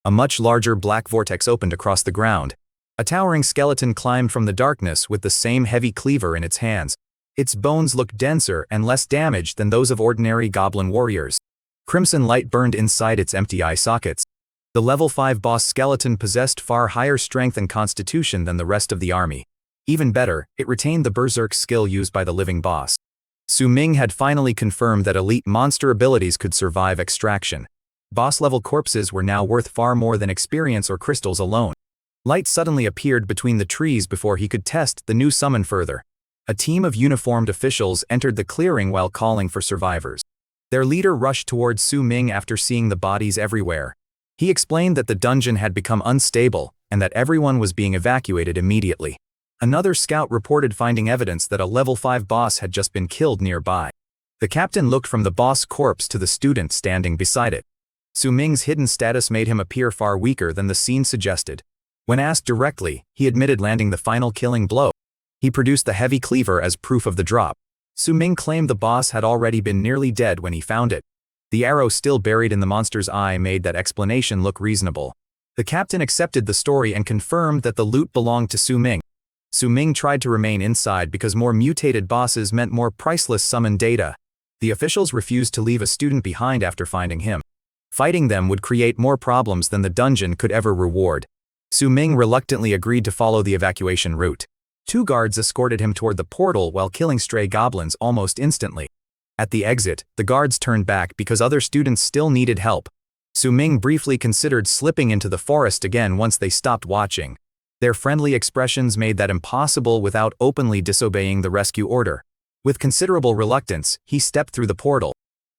A much larger black vortex opened across the ground. A towering skeleton climbed from the darkness with the same heavy cleaver in its hands. Its bones looked denser and less damaged than those of ordinary goblin warriors. Crimson light burned inside its empty eye sockets. The level 5 boss skeleton possessed far higher strength and constitution than the rest of the army. Even better, it retained the berserk skill used by the living boss. Su-ming had finally confirmed that elite monster abilities could survive extraction. Boss-level corpses were now worth far more than experience or crystals alone. Light suddenly appeared between the trees before he could test the new summon further. A team of uniformed officials entered the clearing while calling for survivors. Their leader rushed towards Su-ming after seeing the bodies everywhere. He explained that the dungeon had become unstable and that everyone was being evacuated immediately. Another scout reported finding evidence that a level 5 boss had just been killed nearby. The captain looked from the boss corpse to the student standing beside it. Su-ming's hidden status made him appear far weaker than the scene suggested. When asked directly, he admitted landing the final killing blow. He produced the heavy cleaver as proof of the drop. Su-ming claimed the boss had already been nearly dead when he found it. The arrow still buried in the monster's eye made that explanation look reasonable. The captain accepted the story and confirmed that the loot belonged to Su-ming. Su-ming tried to remain inside because more mutated bosses meant more priceless summon data. The officials refused to leave a student behind after finding him. Fighting them would create more problems than the dungeon could ever reward. Su-ming reluctantly agreed to follow the evacuation route. 2 guards escorted him toward the portal while killing stray goblins almost instantly. At the exit, the guards turned back because other students still needed help. Su-ming briefly considered slipping into the forest again once they stopped watching. Their friendly expressions made that impossible without openly disobeying the rescue order. With considerable reluctance, he stepped through the portal.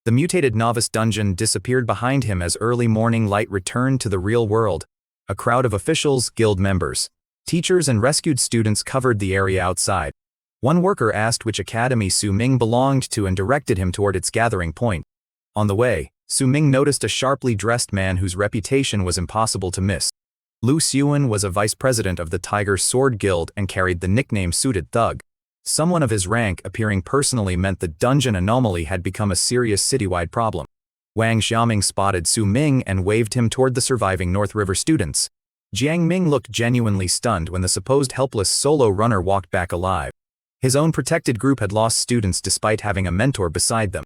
The mutated novice dungeon disappeared behind him as early morning light returned to the real world. A crowd of officials, guild members, teachers and rescued students covered the area outside. One worker asked which academy Su Ming belonged to and directed him toward its gathering point. On the way, Su Ming noticed a sharply dressed man whose reputation was impossible to miss. Lu Xuan was a vice president of the Tiger Sword Guild and carried the nickname Suited Thug. Someone of his rank appearing personally meant the dungeon anomaly had become a serious citywide problem. Wang Xiaoming spotted Su Ming and waved him toward the surviving North River students. Jiang Ming looked genuinely stunned when the supposed helpless solo runner walked back alive. His own protected group had lost students despite having a mentor beside them.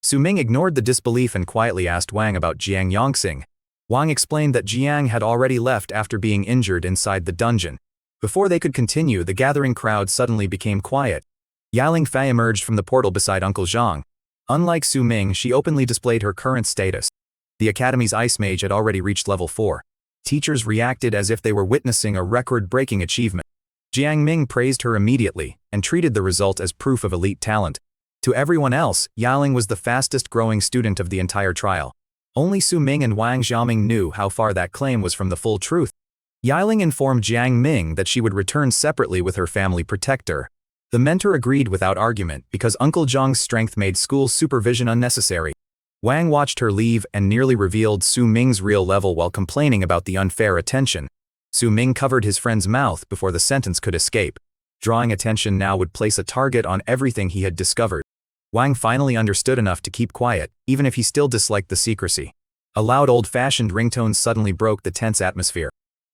Su Ming ignored the disbelief and quietly asked Wang about Jiang Yongxing. Wang explained that Jiang had already left after being injured inside the dungeon. Before they could continue, the gathering crowd suddenly became quiet. Yaling Fei emerged from the portal beside Uncle Zhang. Unlike Su Ming, she openly displayed her current status. The academy's ice mage had already reached level 4. Teachers reacted as if they were witnessing a record-breaking achievement. Jiang Ming praised her immediately and treated the result as proof of elite talent. To everyone else, Yaling was the fastest-growing student of the entire trial. Only Su Ming and Wang Xiaoming knew how far that claim was from the full truth. Yaling informed Jiang Ming that she would return separately with her family protector. The mentor agreed without argument because Uncle Zhang's strength made school supervision unnecessary. Wang watched her leave and nearly revealed Su Ming's real level while complaining about the unfair attention. Su Ming covered his friend's mouth before the sentence could escape. Drawing attention now would place a target on everything he had discovered. Wang finally understood enough to keep quiet, even if he still disliked the secrecy. A loud old-fashioned ringtone suddenly broke the tense atmosphere.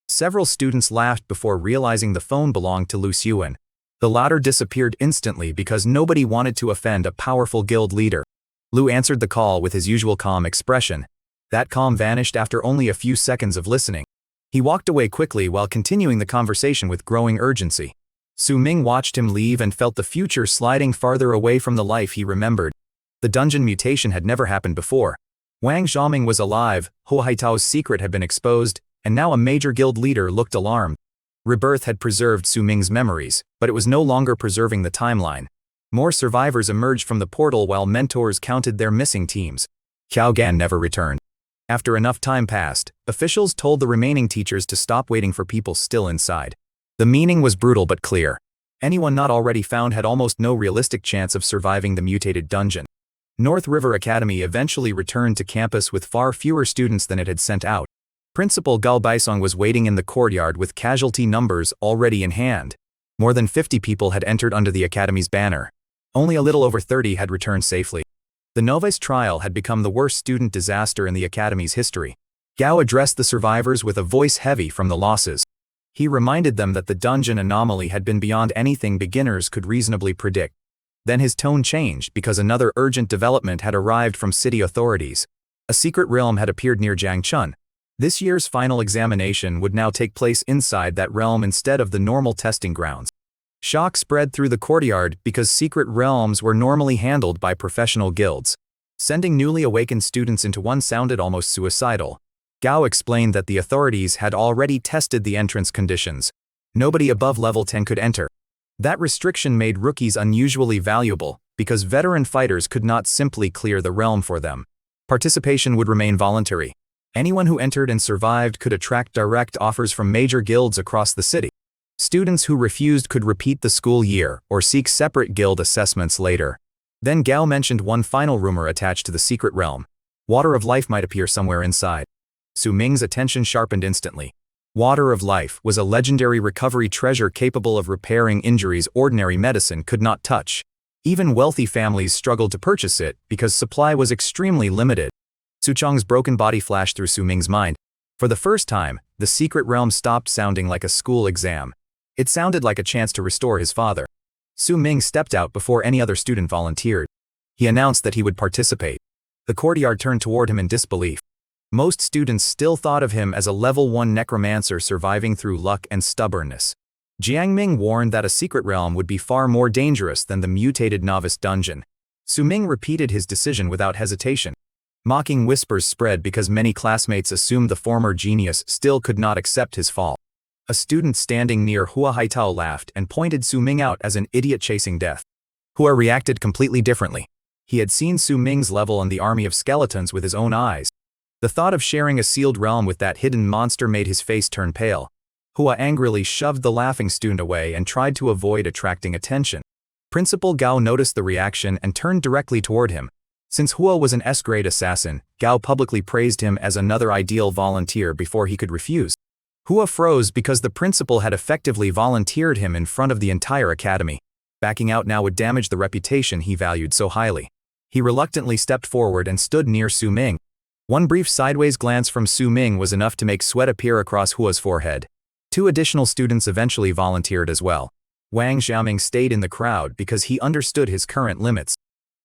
Several students laughed before realizing the phone belonged to Lu Xuan. The latter disappeared instantly because nobody wanted to offend a powerful guild leader. Lu answered the call with his usual calm expression. That calm vanished after only a few seconds of listening. He walked away quickly while continuing the conversation with growing urgency. Su Ming watched him leave and felt the future sliding farther away from the life he remembered. The dungeon mutation had never happened before. Wang Xiaoming was alive, Hua Haitao's secret had been exposed, and now a major guild leader looked alarmed. Rebirth had preserved Su Ming's memories, but it was no longer preserving the timeline. More survivors emerged from the portal while mentors counted their missing teams. Qiao Gan never returned. After enough time passed, officials told the remaining teachers to stop waiting for people still inside. The meaning was brutal but clear. Anyone not already found had almost no realistic chance of surviving the mutated dungeon. North River Academy eventually returned to campus with far fewer students than it had sent out. Principal Gao Baisong was waiting in the courtyard with casualty numbers already in hand. More than 50 people had entered under the academy's banner. Only a little over 30 had returned safely. The novice trial had become the worst student disaster in the academy's history. Gao addressed the survivors with a voice heavy from the losses. He reminded them that the dungeon anomaly had been beyond anything beginners could reasonably predict. Then his tone changed because another urgent development had arrived from city authorities. A secret realm had appeared near Jiangchun. This year's final examination would now take place inside that realm instead of the normal testing grounds. Shock spread through the courtyard because secret realms were normally handled by professional guilds. Sending newly awakened students into one sounded almost suicidal. Gao explained that the authorities had already tested the entrance conditions. Nobody above level 10 could enter. That restriction made rookies unusually valuable because veteran fighters could not simply clear the realm for them. Participation would remain voluntary. Anyone who entered and survived could attract direct offers from major guilds across the city. Students who refused could repeat the school year or seek separate guild assessments later. Then Gao mentioned one final rumor attached to the secret realm. Water of Life might appear somewhere inside. Su Ming's attention sharpened instantly. Water of Life was a legendary recovery treasure capable of repairing injuries ordinary medicine could not touch. Even wealthy families struggled to purchase it because supply was extremely limited. Su Chong's broken body flashed through Su Ming's mind. For the first time, the secret realm stopped sounding like a school exam. It sounded like a chance to restore his father. Su Ming stepped out before any other student volunteered. He announced that he would participate. The courtyard turned toward him in disbelief. Most students still thought of him as a level 1 necromancer surviving through luck and stubbornness. Jiang Ming warned that a secret realm would be far more dangerous than the mutated novice dungeon. Su Ming repeated his decision without hesitation. Mocking whispers spread because many classmates assumed the former genius still could not accept his fall. A student standing near Hua Haitao laughed and pointed Su Ming out as an idiot chasing death. Hua reacted completely differently. He had seen Su Ming's level and the army of skeletons with his own eyes. The thought of sharing a sealed realm with that hidden monster made his face turn pale. Hua angrily shoved the laughing student away and tried to avoid attracting attention. Principal Gao noticed the reaction and turned directly toward him. Since Hua was an S-grade assassin, Gao publicly praised him as another ideal volunteer before he could refuse. Hua froze because the principal had effectively volunteered him in front of the entire academy. Backing out now would damage the reputation he valued so highly. He reluctantly stepped forward and stood near Su Ming. One brief sideways glance from Su Ming was enough to make sweat appear across Hua's forehead. 2 additional students eventually volunteered as well. Wang Xiaoming stayed in the crowd because he understood his current limits.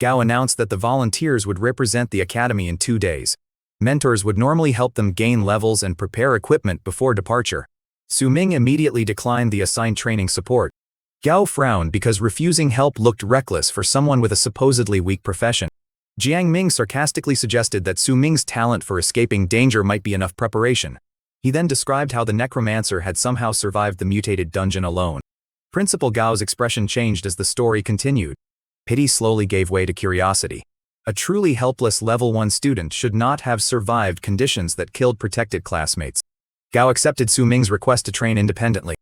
Gao announced that the volunteers would represent the academy in 2 days. Mentors would normally help them gain levels and prepare equipment before departure. Su Ming immediately declined the assigned training support. Gao frowned because refusing help looked reckless for someone with a supposedly weak profession. Jiang Ming sarcastically suggested that Su Ming's talent for escaping danger might be enough preparation. He then described how the necromancer had somehow survived the mutated dungeon alone. Principal Gao's expression changed as the story continued. Pity slowly gave way to curiosity. A truly helpless level 1 student should not have survived conditions that killed protected classmates. Gao accepted Su Ming's request to train independently.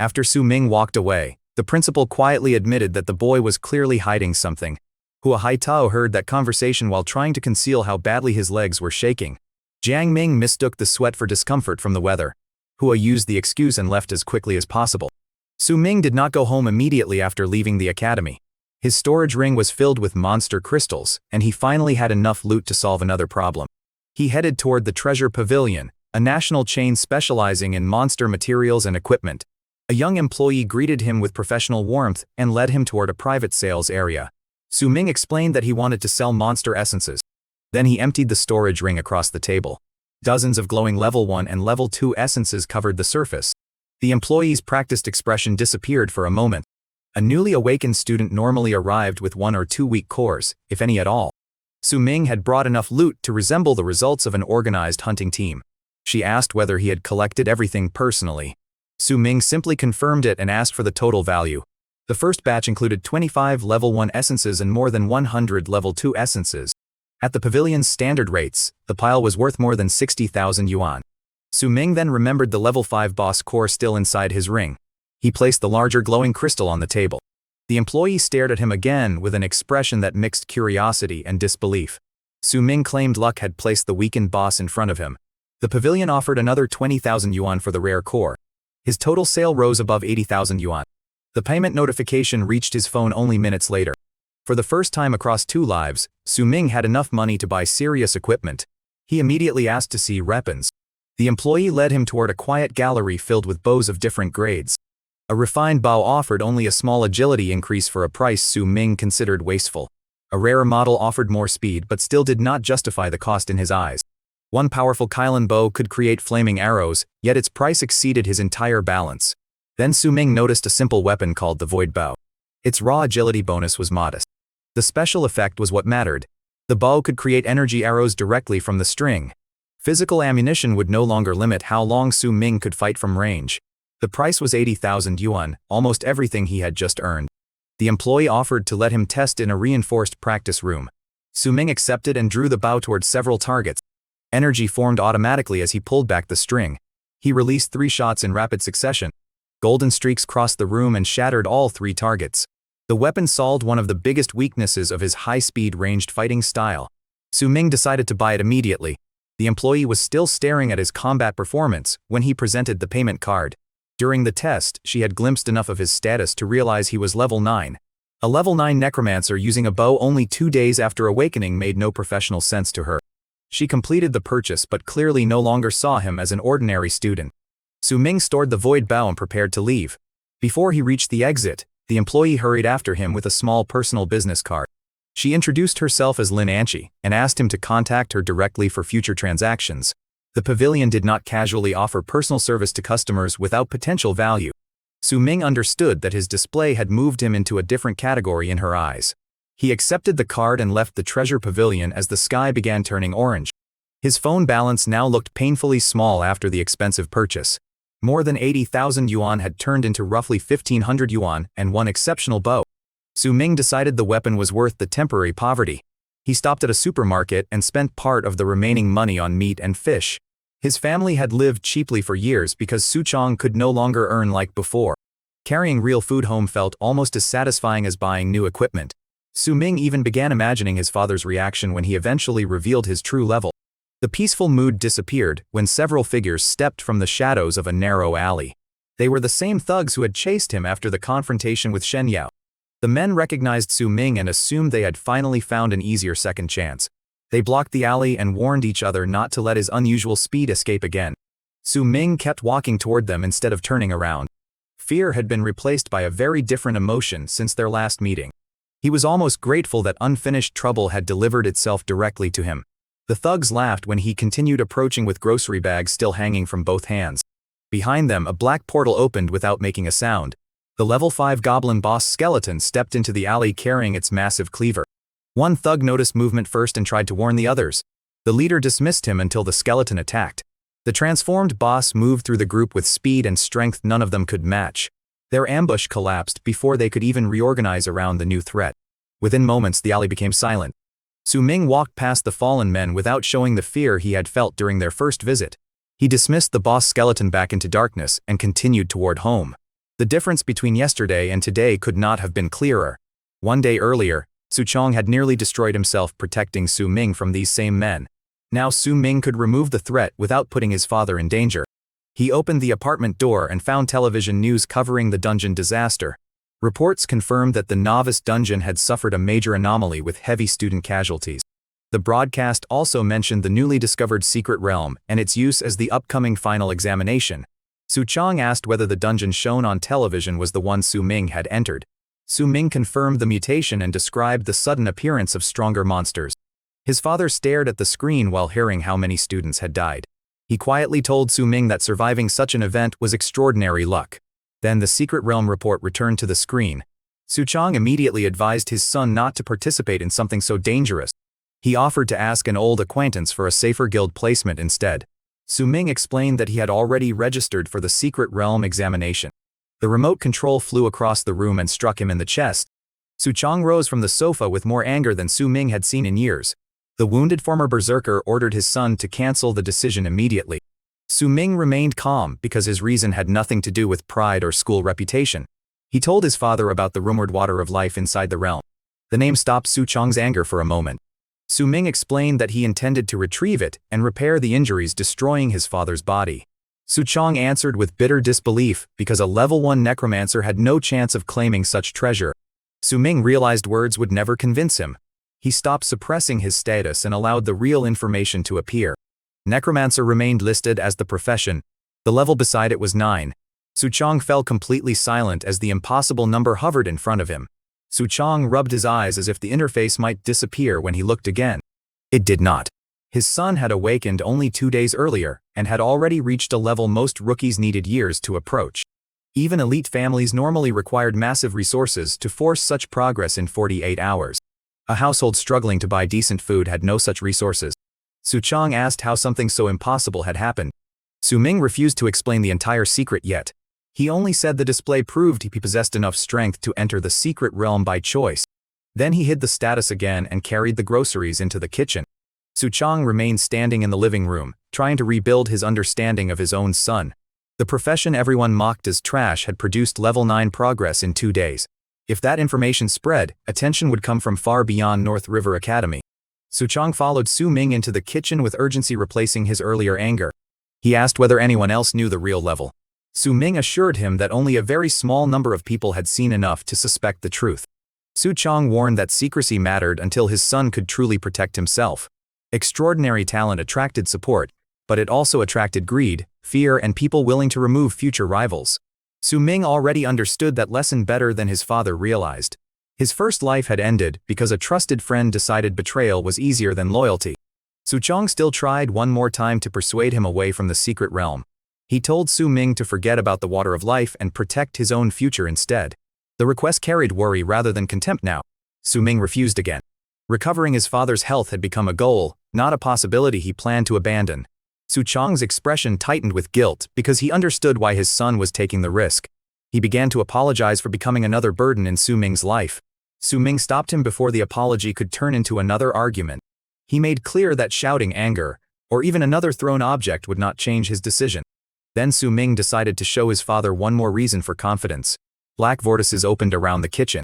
After Su Ming walked away, the principal quietly admitted that the boy was clearly hiding something. Hua Haitao heard that conversation while trying to conceal how badly his legs were shaking. Jiang Ming mistook the sweat for discomfort from the weather. Hua used the excuse and left as quickly as possible. Su Ming did not go home immediately after leaving the academy. His storage ring was filled with monster crystals, and he finally had enough loot to solve another problem. He headed toward the Treasure Pavilion, a national chain specializing in monster materials and equipment. A young employee greeted him with professional warmth and led him toward a private sales area. Su Ming explained that he wanted to sell monster essences. Then he emptied the storage ring across the table. Dozens of glowing level 1 and level 2 essences covered the surface. The employee's practiced expression disappeared for a moment. A newly awakened student normally arrived with 1 or 2 weak cores, if any at all. Su Ming had brought enough loot to resemble the results of an organized hunting team. She asked whether he had collected everything personally. Su Ming simply confirmed it and asked for the total value. The first batch included 25 level 1 essences and more than 100 level 2 essences. At the pavilion's standard rates, the pile was worth more than 60,000 yuan. Su Ming then remembered the level 5 boss core still inside his ring. He placed the larger glowing crystal on the table. The employee stared at him again with an expression that mixed curiosity and disbelief. Su Ming claimed luck had placed the weakened boss in front of him. The pavilion offered another 20,000 yuan for the rare core. His total sale rose above 80,000 yuan. The payment notification reached his phone only minutes later. For the first time across 2 lives, Su Ming had enough money to buy serious equipment. He immediately asked to see weapons. The employee led him toward a quiet gallery filled with bows of different grades. A refined bow offered only a small agility increase for a price Su Ming considered wasteful. A rarer model offered more speed but still did not justify the cost in his eyes. One powerful Kylin bow could create flaming arrows, yet its price exceeded his entire balance. Then Su Ming noticed a simple weapon called the Void Bow. Its raw agility bonus was modest. The special effect was what mattered. The bow could create energy arrows directly from the string. Physical ammunition would no longer limit how long Su Ming could fight from range. The price was 80,000 yuan, almost everything he had just earned. The employee offered to let him test in a reinforced practice room. Su Ming accepted and drew the bow toward several targets. Energy formed automatically as he pulled back the string. He released 3 shots in rapid succession. Golden streaks crossed the room and shattered all 3 targets. The weapon solved one of the biggest weaknesses of his high-speed ranged fighting style. Su Ming decided to buy it immediately. The employee was still staring at his combat performance when he presented the payment card. During the test, she had glimpsed enough of his status to realize he was level 9. A level 9 necromancer using a bow only 2 days after awakening made no professional sense to her. She completed the purchase but clearly no longer saw him as an ordinary student. Su Ming stored the void bow and prepared to leave. Before he reached the exit, the employee hurried after him with a small personal business card. She introduced herself as Lin Anchi and asked him to contact her directly for future transactions. The pavilion did not casually offer personal service to customers without potential value. Su Ming understood that his display had moved him into a different category in her eyes. He accepted the card and left the treasure pavilion as the sky began turning orange. His phone balance now looked painfully small after the expensive purchase. More than 80,000 yuan had turned into roughly 1,500 yuan and one exceptional bow. Su Ming decided the weapon was worth the temporary poverty. He stopped at a supermarket and spent part of the remaining money on meat and fish. His family had lived cheaply for years because Soo-chang could no longer earn like before. Carrying real food home felt almost as satisfying as buying new equipment. Su-ming even began imagining his father's reaction when he eventually revealed his true level. The peaceful mood disappeared when several figures stepped from the shadows of a narrow alley. They were the same thugs who had chased him after the confrontation with Shen Yao. The men recognized Su-ming and assumed they had finally found an easier second chance. They blocked the alley and warned each other not to let his unusual speed escape again. Su-ming kept walking toward them instead of turning around. Fear had been replaced by a very different emotion since their last meeting. He was almost grateful that unfinished trouble had delivered itself directly to him. The thugs laughed when he continued approaching with grocery bags still hanging from both hands. Behind them, a black portal opened without making a sound. The level 5 goblin boss skeleton stepped into the alley carrying its massive cleaver. One thug noticed movement first and tried to warn the others. The leader dismissed him until the skeleton attacked. The transformed boss moved through the group with speed and strength none of them could match. Their ambush collapsed before they could even reorganize around the new threat. Within moments, the alley became silent. Su-ming walked past the fallen men without showing the fear he had felt during their first visit. He dismissed the boss skeleton back into darkness and continued toward home. The difference between yesterday and today could not have been clearer. One day earlier, Soo-chang had nearly destroyed himself protecting Su-ming from these same men. Now Su-ming could remove the threat without putting his father in danger. He opened the apartment door and found television news covering the dungeon disaster. Reports confirmed that the novice dungeon had suffered a major anomaly with heavy student casualties. The broadcast also mentioned the newly discovered secret realm and its use as the upcoming final examination. Soo-chang asked whether the dungeon shown on television was the one Su-ming had entered. Su-ming confirmed the mutation and described the sudden appearance of stronger monsters. His father stared at the screen while hearing how many students had died. He quietly told Su-ming that surviving such an event was extraordinary luck. Then the secret realm report returned to the screen. Soo-chang immediately advised his son not to participate in something so dangerous. He offered to ask an old acquaintance for a safer guild placement instead. Su-ming explained that he had already registered for the secret realm examination. The remote control flew across the room and struck him in the chest. Soo-chang rose from the sofa with more anger than Su-ming had seen in years. The wounded former berserker ordered his son to cancel the decision immediately. Su-ming remained calm because his reason had nothing to do with pride or school reputation. He told his father about the rumored water of life inside the realm. The name stopped Soo-chang's anger for a moment. Su-ming explained that he intended to retrieve it and repair the injuries destroying his father's body. Soo-chang answered with bitter disbelief because a level 1 necromancer had no chance of claiming such treasure. Su-ming realized words would never convince him. He stopped suppressing his status and allowed the real information to appear. Necromancer remained listed as the profession. The level beside it was 9. Soo-chang fell completely silent as the impossible number hovered in front of him. Soo-chang rubbed his eyes as if the interface might disappear when he looked again. It did not. His son had awakened only 2 days earlier and had already reached a level most rookies needed years to approach. Even elite families normally required massive resources to force such progress in 48 hours. A household struggling to buy decent food had no such resources. Soo-chang asked how something so impossible had happened. Su-ming refused to explain the entire secret yet. He only said the display proved he possessed enough strength to enter the secret realm by choice. Then he hid the status again and carried the groceries into the kitchen. Soo-chang remained standing in the living room, trying to rebuild his understanding of his own son. The profession everyone mocked as trash had produced level 9 progress in 2 days. If that information spread, attention would come from far beyond North River Academy. Soo-chang followed Su-ming into the kitchen with urgency replacing his earlier anger. He asked whether anyone else knew the real level. Su-ming assured him that only a very small number of people had seen enough to suspect the truth. Soo-chang warned that secrecy mattered until his son could truly protect himself. Extraordinary talent attracted support, but it also attracted greed, fear, and people willing to remove future rivals. Su-ming already understood that lesson better than his father realized. His first life had ended because a trusted friend decided betrayal was easier than loyalty. Soo-chang still tried one more time to persuade him away from the secret realm. He told Su-ming to forget about the water of life and protect his own future instead. The request carried worry rather than contempt now. Su-ming refused again. Recovering his father's health had become a goal, not a possibility he planned to abandon. Soo-chang's expression tightened with guilt because he understood why his son was taking the risk. He began to apologize for becoming another burden in Su-ming's life. Su Ming stopped him before the apology could turn into another argument. He made clear that shouting anger, or even another thrown object would not change his decision. Then Su Ming decided to show his father one more reason for confidence. Black vortices opened around the kitchen.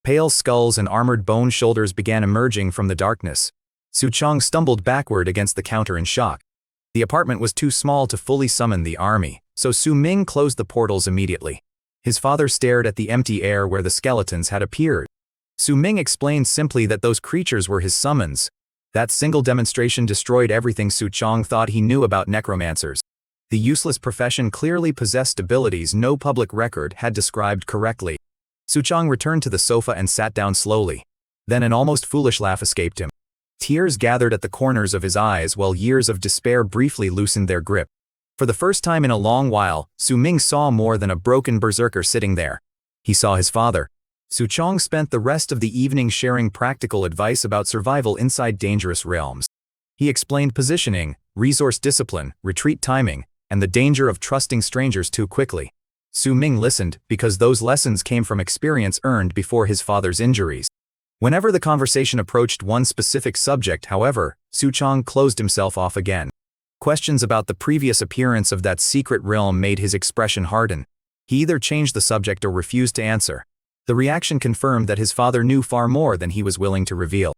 Pale skulls and armored bone shoulders began emerging from the darkness. Su Chong stumbled backward against the counter in shock. The apartment was too small to fully summon the army, so Su Ming closed the portals immediately. His father stared at the empty air where the skeletons had appeared. Su Ming explained simply that those creatures were his summons. That single demonstration destroyed everything Su Chong thought he knew about necromancers. The useless profession clearly possessed abilities no public record had described correctly. Su Chong returned to the sofa and sat down slowly. Then an almost foolish laugh escaped him. Tears gathered at the corners of his eyes while years of despair briefly loosened their grip. For the first time in a long while, Su Ming saw more than a broken berserker sitting there. He saw his father. Su Chong spent the rest of the evening sharing practical advice about survival inside dangerous realms. He explained positioning, resource discipline, retreat timing, and the danger of trusting strangers too quickly. Su Ming listened because those lessons came from experience earned before his father's injuries. Whenever the conversation approached one specific subject, however, Su Chong closed himself off again. Questions about the previous appearance of that secret realm made his expression harden. He either changed the subject or refused to answer. The reaction confirmed that his father knew far more than he was willing to reveal.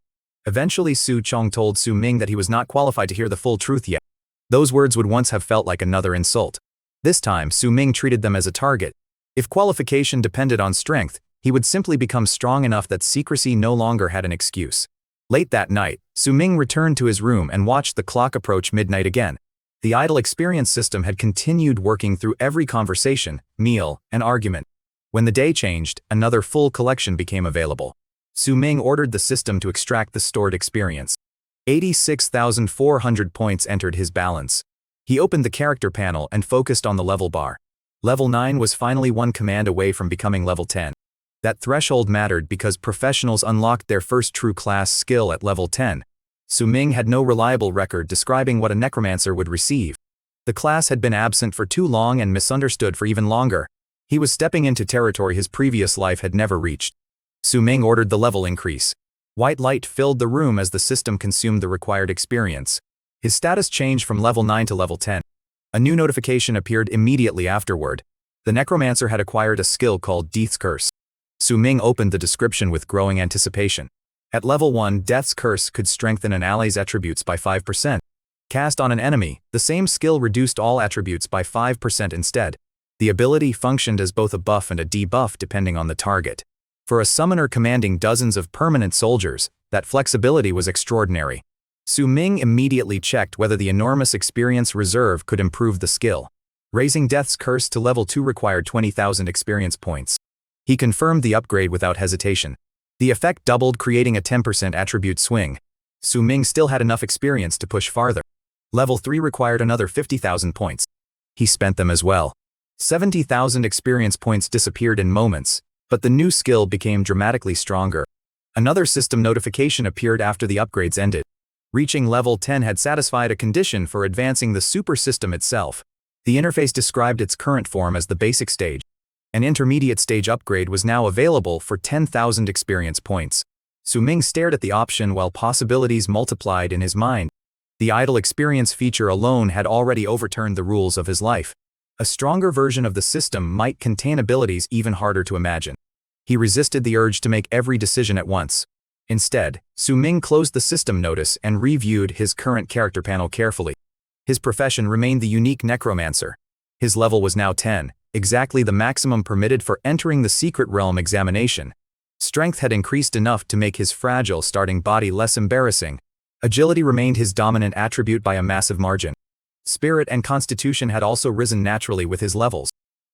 Eventually Su Chong told Su Ming that he was not qualified to hear the full truth yet. Those words would once have felt like another insult. This time, Su Ming treated them as a target. If qualification depended on strength, he would simply become strong enough that secrecy no longer had an excuse. Late that night, Su Ming returned to his room and watched the clock approach midnight again. The idle experience system had continued working through every conversation, meal, and argument. When the day changed, another full collection became available. Su Ming ordered the system to extract the stored experience. 86,400 points entered his balance. He opened the character panel and focused on the level bar. Level 9 was finally one command away from becoming level 10. That threshold mattered because professionals unlocked their first true class skill at level 10. Su Ming had no reliable record describing what a necromancer would receive. The class had been absent for too long and misunderstood for even longer. He was stepping into territory his previous life had never reached. Su Ming ordered the level increase. White light filled the room as the system consumed the required experience. His status changed from level 9 to level 10. A new notification appeared immediately afterward. The necromancer had acquired a skill called Death's Curse. Su Ming opened the description with growing anticipation. At level 1, Death's Curse could strengthen an ally's attributes by 5%. Cast on an enemy, the same skill reduced all attributes by 5% instead. The ability functioned as both a buff and a debuff depending on the target. For a summoner commanding dozens of permanent soldiers, that flexibility was extraordinary. Su Ming immediately checked whether the enormous experience reserve could improve the skill. Raising Death's Curse to level 2 required 20,000 experience points. He confirmed the upgrade without hesitation. The effect doubled, creating a 10% attribute swing. Su Ming still had enough experience to push farther. Level 3 required another 50,000 points. He spent them as well. 70,000 experience points disappeared in moments, but the new skill became dramatically stronger. Another system notification appeared after the upgrades ended. Reaching level 10 had satisfied a condition for advancing the super system itself. The interface described its current form as the basic stage. An intermediate stage upgrade was now available for 10,000 experience points. Su Ming stared at the option while possibilities multiplied in his mind. The idle experience feature alone had already overturned the rules of his life. A stronger version of the system might contain abilities even harder to imagine. He resisted the urge to make every decision at once. Instead, Su Ming closed the system notice and reviewed his current character panel carefully. His profession remained the unique necromancer. His level was now 10, exactly the maximum permitted for entering the secret realm examination. Strength had increased enough to make his fragile starting body less embarrassing. Agility remained his dominant attribute by a massive margin. Spirit and constitution had also risen naturally with his levels.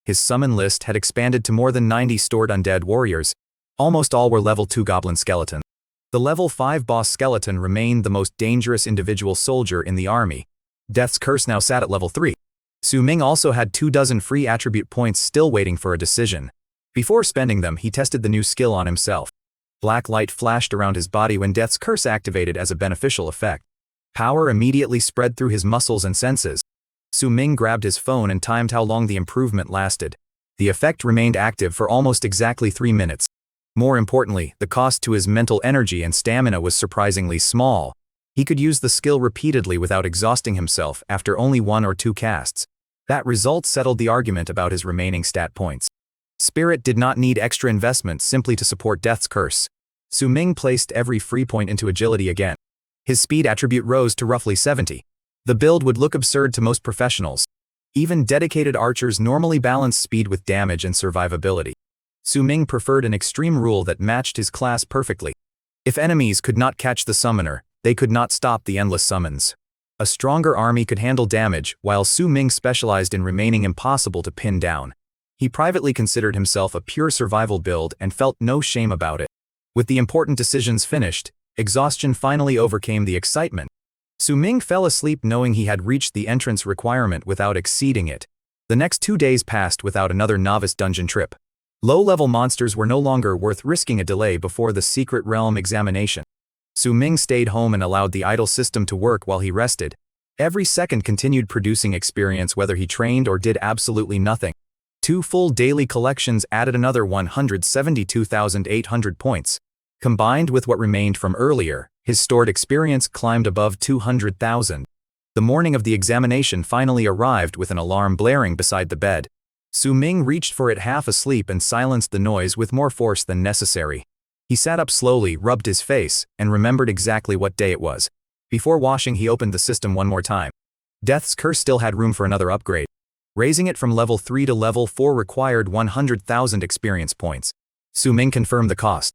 His summon list had expanded to more than 90 stored undead warriors. Almost all were level 2 goblin skeletons. The level 5 boss skeleton remained the most dangerous individual soldier in the army. Death's Curse now sat at level 3. Su Ming also had 24 free attribute points still waiting for a decision. Before spending them, he tested the new skill on himself. Black light flashed around his body when Death's Curse activated as a beneficial effect. Power immediately spread through his muscles and senses. Su Ming grabbed his phone and timed how long the improvement lasted. The effect remained active for almost exactly 3 minutes. More importantly, the cost to his mental energy and stamina was surprisingly small. He could use the skill repeatedly without exhausting himself after only 1 or 2 casts. That result settled the argument about his remaining stat points. Spirit did not need extra investment simply to support Death's Curse. Su-Ming placed every free point into agility again. His speed attribute rose to roughly 70. The build would look absurd to most professionals. Even dedicated archers normally balance speed with damage and survivability. Su-Ming preferred an extreme rule that matched his class perfectly. If enemies could not catch the summoner, they could not stop the endless summons. A stronger army could handle damage, while Su-Ming specialized in remaining impossible to pin down. He privately considered himself a pure survival build and felt no shame about it. With the important decisions finished, exhaustion finally overcame the excitement. Su-Ming fell asleep knowing he had reached the entrance requirement without exceeding it. The next 2 days passed without another novice dungeon trip. Low-level monsters were no longer worth risking a delay before the secret realm examination. Su-Ming stayed home and allowed the idle system to work while he rested. Every second continued producing experience whether he trained or did absolutely nothing. 2 full daily collections added another 172,800 points. Combined with what remained from earlier, his stored experience climbed above 200,000. The morning of the examination finally arrived with an alarm blaring beside the bed. Su-Ming reached for it half asleep and silenced the noise with more force than necessary. He sat up slowly, rubbed his face, and remembered exactly what day it was. Before washing, he opened the system one more time. Death's Curse still had room for another upgrade. Raising it from level 3 to level 4 required 100,000 experience points. Su-Ming confirmed the cost.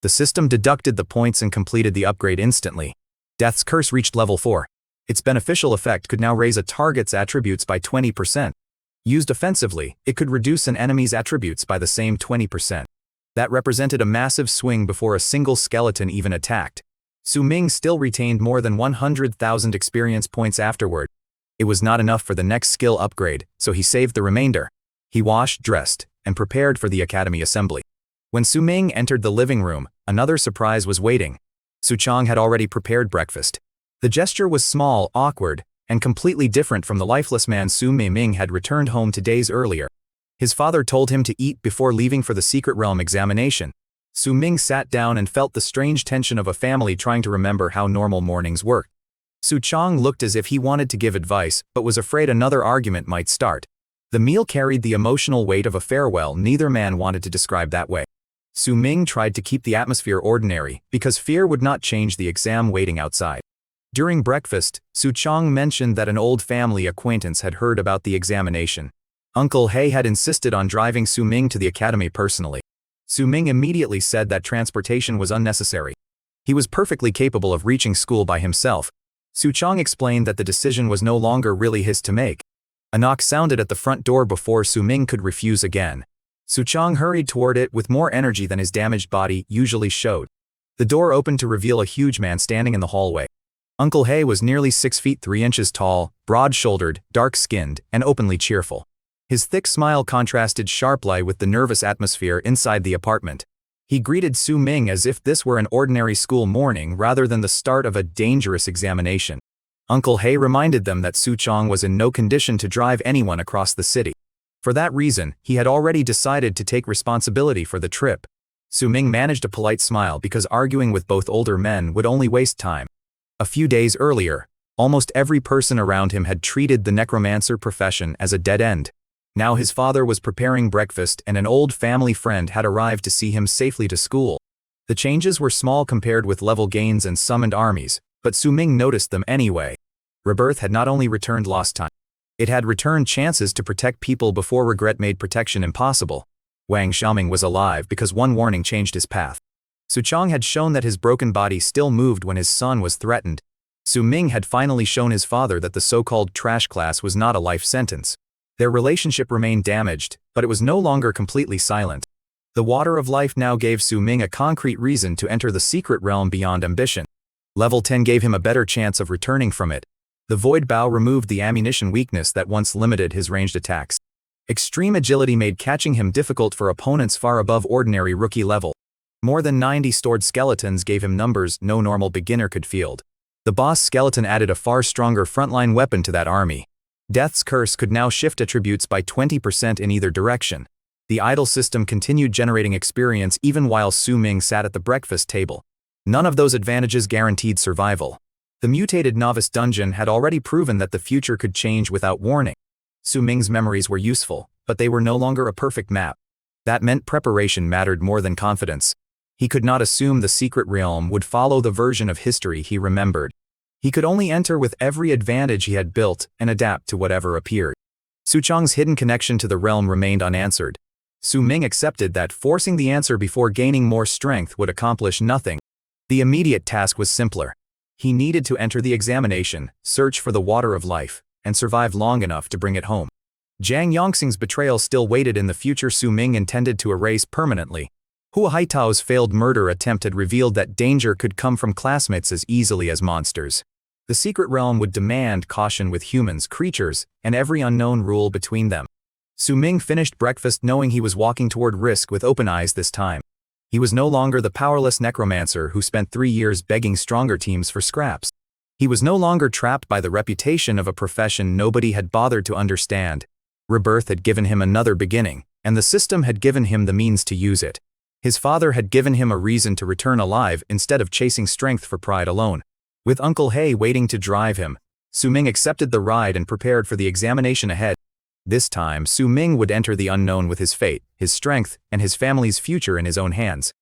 The system deducted the points and completed the upgrade instantly. Death's Curse reached level 4. Its beneficial effect could now raise a target's attributes by 20%. Used offensively, it could reduce an enemy's attributes by the same 20%. That represented a massive swing before a single skeleton even attacked. Su-Ming still retained more than 100,000 experience points afterward. It was not enough for the next skill upgrade, so he saved the remainder. He washed, dressed, and prepared for the academy assembly. When Su-Ming entered the living room, another surprise was waiting. Su-Chang had already prepared breakfast. The gesture was small, awkward, and completely different from the lifeless man Su-Ming had returned home 2 days earlier. His father told him to eat before leaving for the secret realm examination. Su-Ming sat down and felt the strange tension of a family trying to remember how normal mornings worked. Su-Chang looked as if he wanted to give advice, but was afraid another argument might start. The meal carried the emotional weight of a farewell neither man wanted to describe that way. Su-Ming tried to keep the atmosphere ordinary, because fear would not change the exam waiting outside. During breakfast, Su-Chang mentioned that an old family acquaintance had heard about the examination. Uncle He had insisted on driving Su-Ming to the academy personally. Su-Ming immediately said that transportation was unnecessary. He was perfectly capable of reaching school by himself. Su-Chang explained that the decision was no longer really his to make. A knock sounded at the front door before Su-Ming could refuse again. Su-Chang hurried toward it with more energy than his damaged body usually showed. The door opened to reveal a huge man standing in the hallway. Uncle He was nearly 6 feet 3 inches tall, broad-shouldered, dark-skinned, and openly cheerful. His thick smile contrasted sharply with the nervous atmosphere inside the apartment. He greeted Su-Ming as if this were an ordinary school morning rather than the start of a dangerous examination. Uncle He reminded them that Su-Chang was in no condition to drive anyone across the city. For that reason, he had already decided to take responsibility for the trip. Su-Ming managed a polite smile because arguing with both older men would only waste time. A few days earlier, almost every person around him had treated the necromancer profession as a dead end. Now his father was preparing breakfast and an old family friend had arrived to see him safely to school. The changes were small compared with level gains and summoned armies, but Su-Ming noticed them anyway. Rebirth had not only returned lost time. It had returned chances to protect people before regret made protection impossible. Wang Xiaoming was alive because one warning changed his path. Su-Chang had shown that his broken body still moved when his son was threatened. Su-Ming had finally shown his father that the so-called trash class was not a life sentence. Their relationship remained damaged, but it was no longer completely silent. The water of life now gave Su-Ming a concrete reason to enter the secret realm beyond ambition. Level 10 gave him a better chance of returning from it. The void bow removed the ammunition weakness that once limited his ranged attacks. Extreme agility made catching him difficult for opponents far above ordinary rookie level. More than 90 stored skeletons gave him numbers no normal beginner could field. The boss skeleton added a far stronger frontline weapon to that army. Death's Curse could now shift attributes by 20% in either direction. The idle system continued generating experience even while Su Ming sat at the breakfast table. None of those advantages guaranteed survival. The mutated novice dungeon had already proven that the future could change without warning. Su Ming's memories were useful, but they were no longer a perfect map. That meant preparation mattered more than confidence. He could not assume the secret realm would follow the version of history he remembered. He could only enter with every advantage he had built and adapt to whatever appeared. Su Chang's hidden connection to the realm remained unanswered. Su Ming accepted that forcing the answer before gaining more strength would accomplish nothing. The immediate task was simpler. He needed to enter the examination, search for the water of life, and survive long enough to bring it home. Zhang Yongxing's betrayal still waited in the future Su Ming intended to erase permanently. Hua Haitao's failed murder attempt had revealed that danger could come from classmates as easily as monsters. The secret realm would demand caution with humans, creatures, and every unknown rule between them. Su Ming finished breakfast knowing he was walking toward risk with open eyes this time. He was no longer the powerless necromancer who spent 3 years begging stronger teams for scraps. He was no longer trapped by the reputation of a profession nobody had bothered to understand. Rebirth had given him another beginning, and the system had given him the means to use it. His father had given him a reason to return alive instead of chasing strength for pride alone. With Uncle He waiting to drive him, Su Ming accepted the ride and prepared for the examination ahead. This time, Su Ming would enter the unknown with his fate, his strength, and his family's future in his own hands.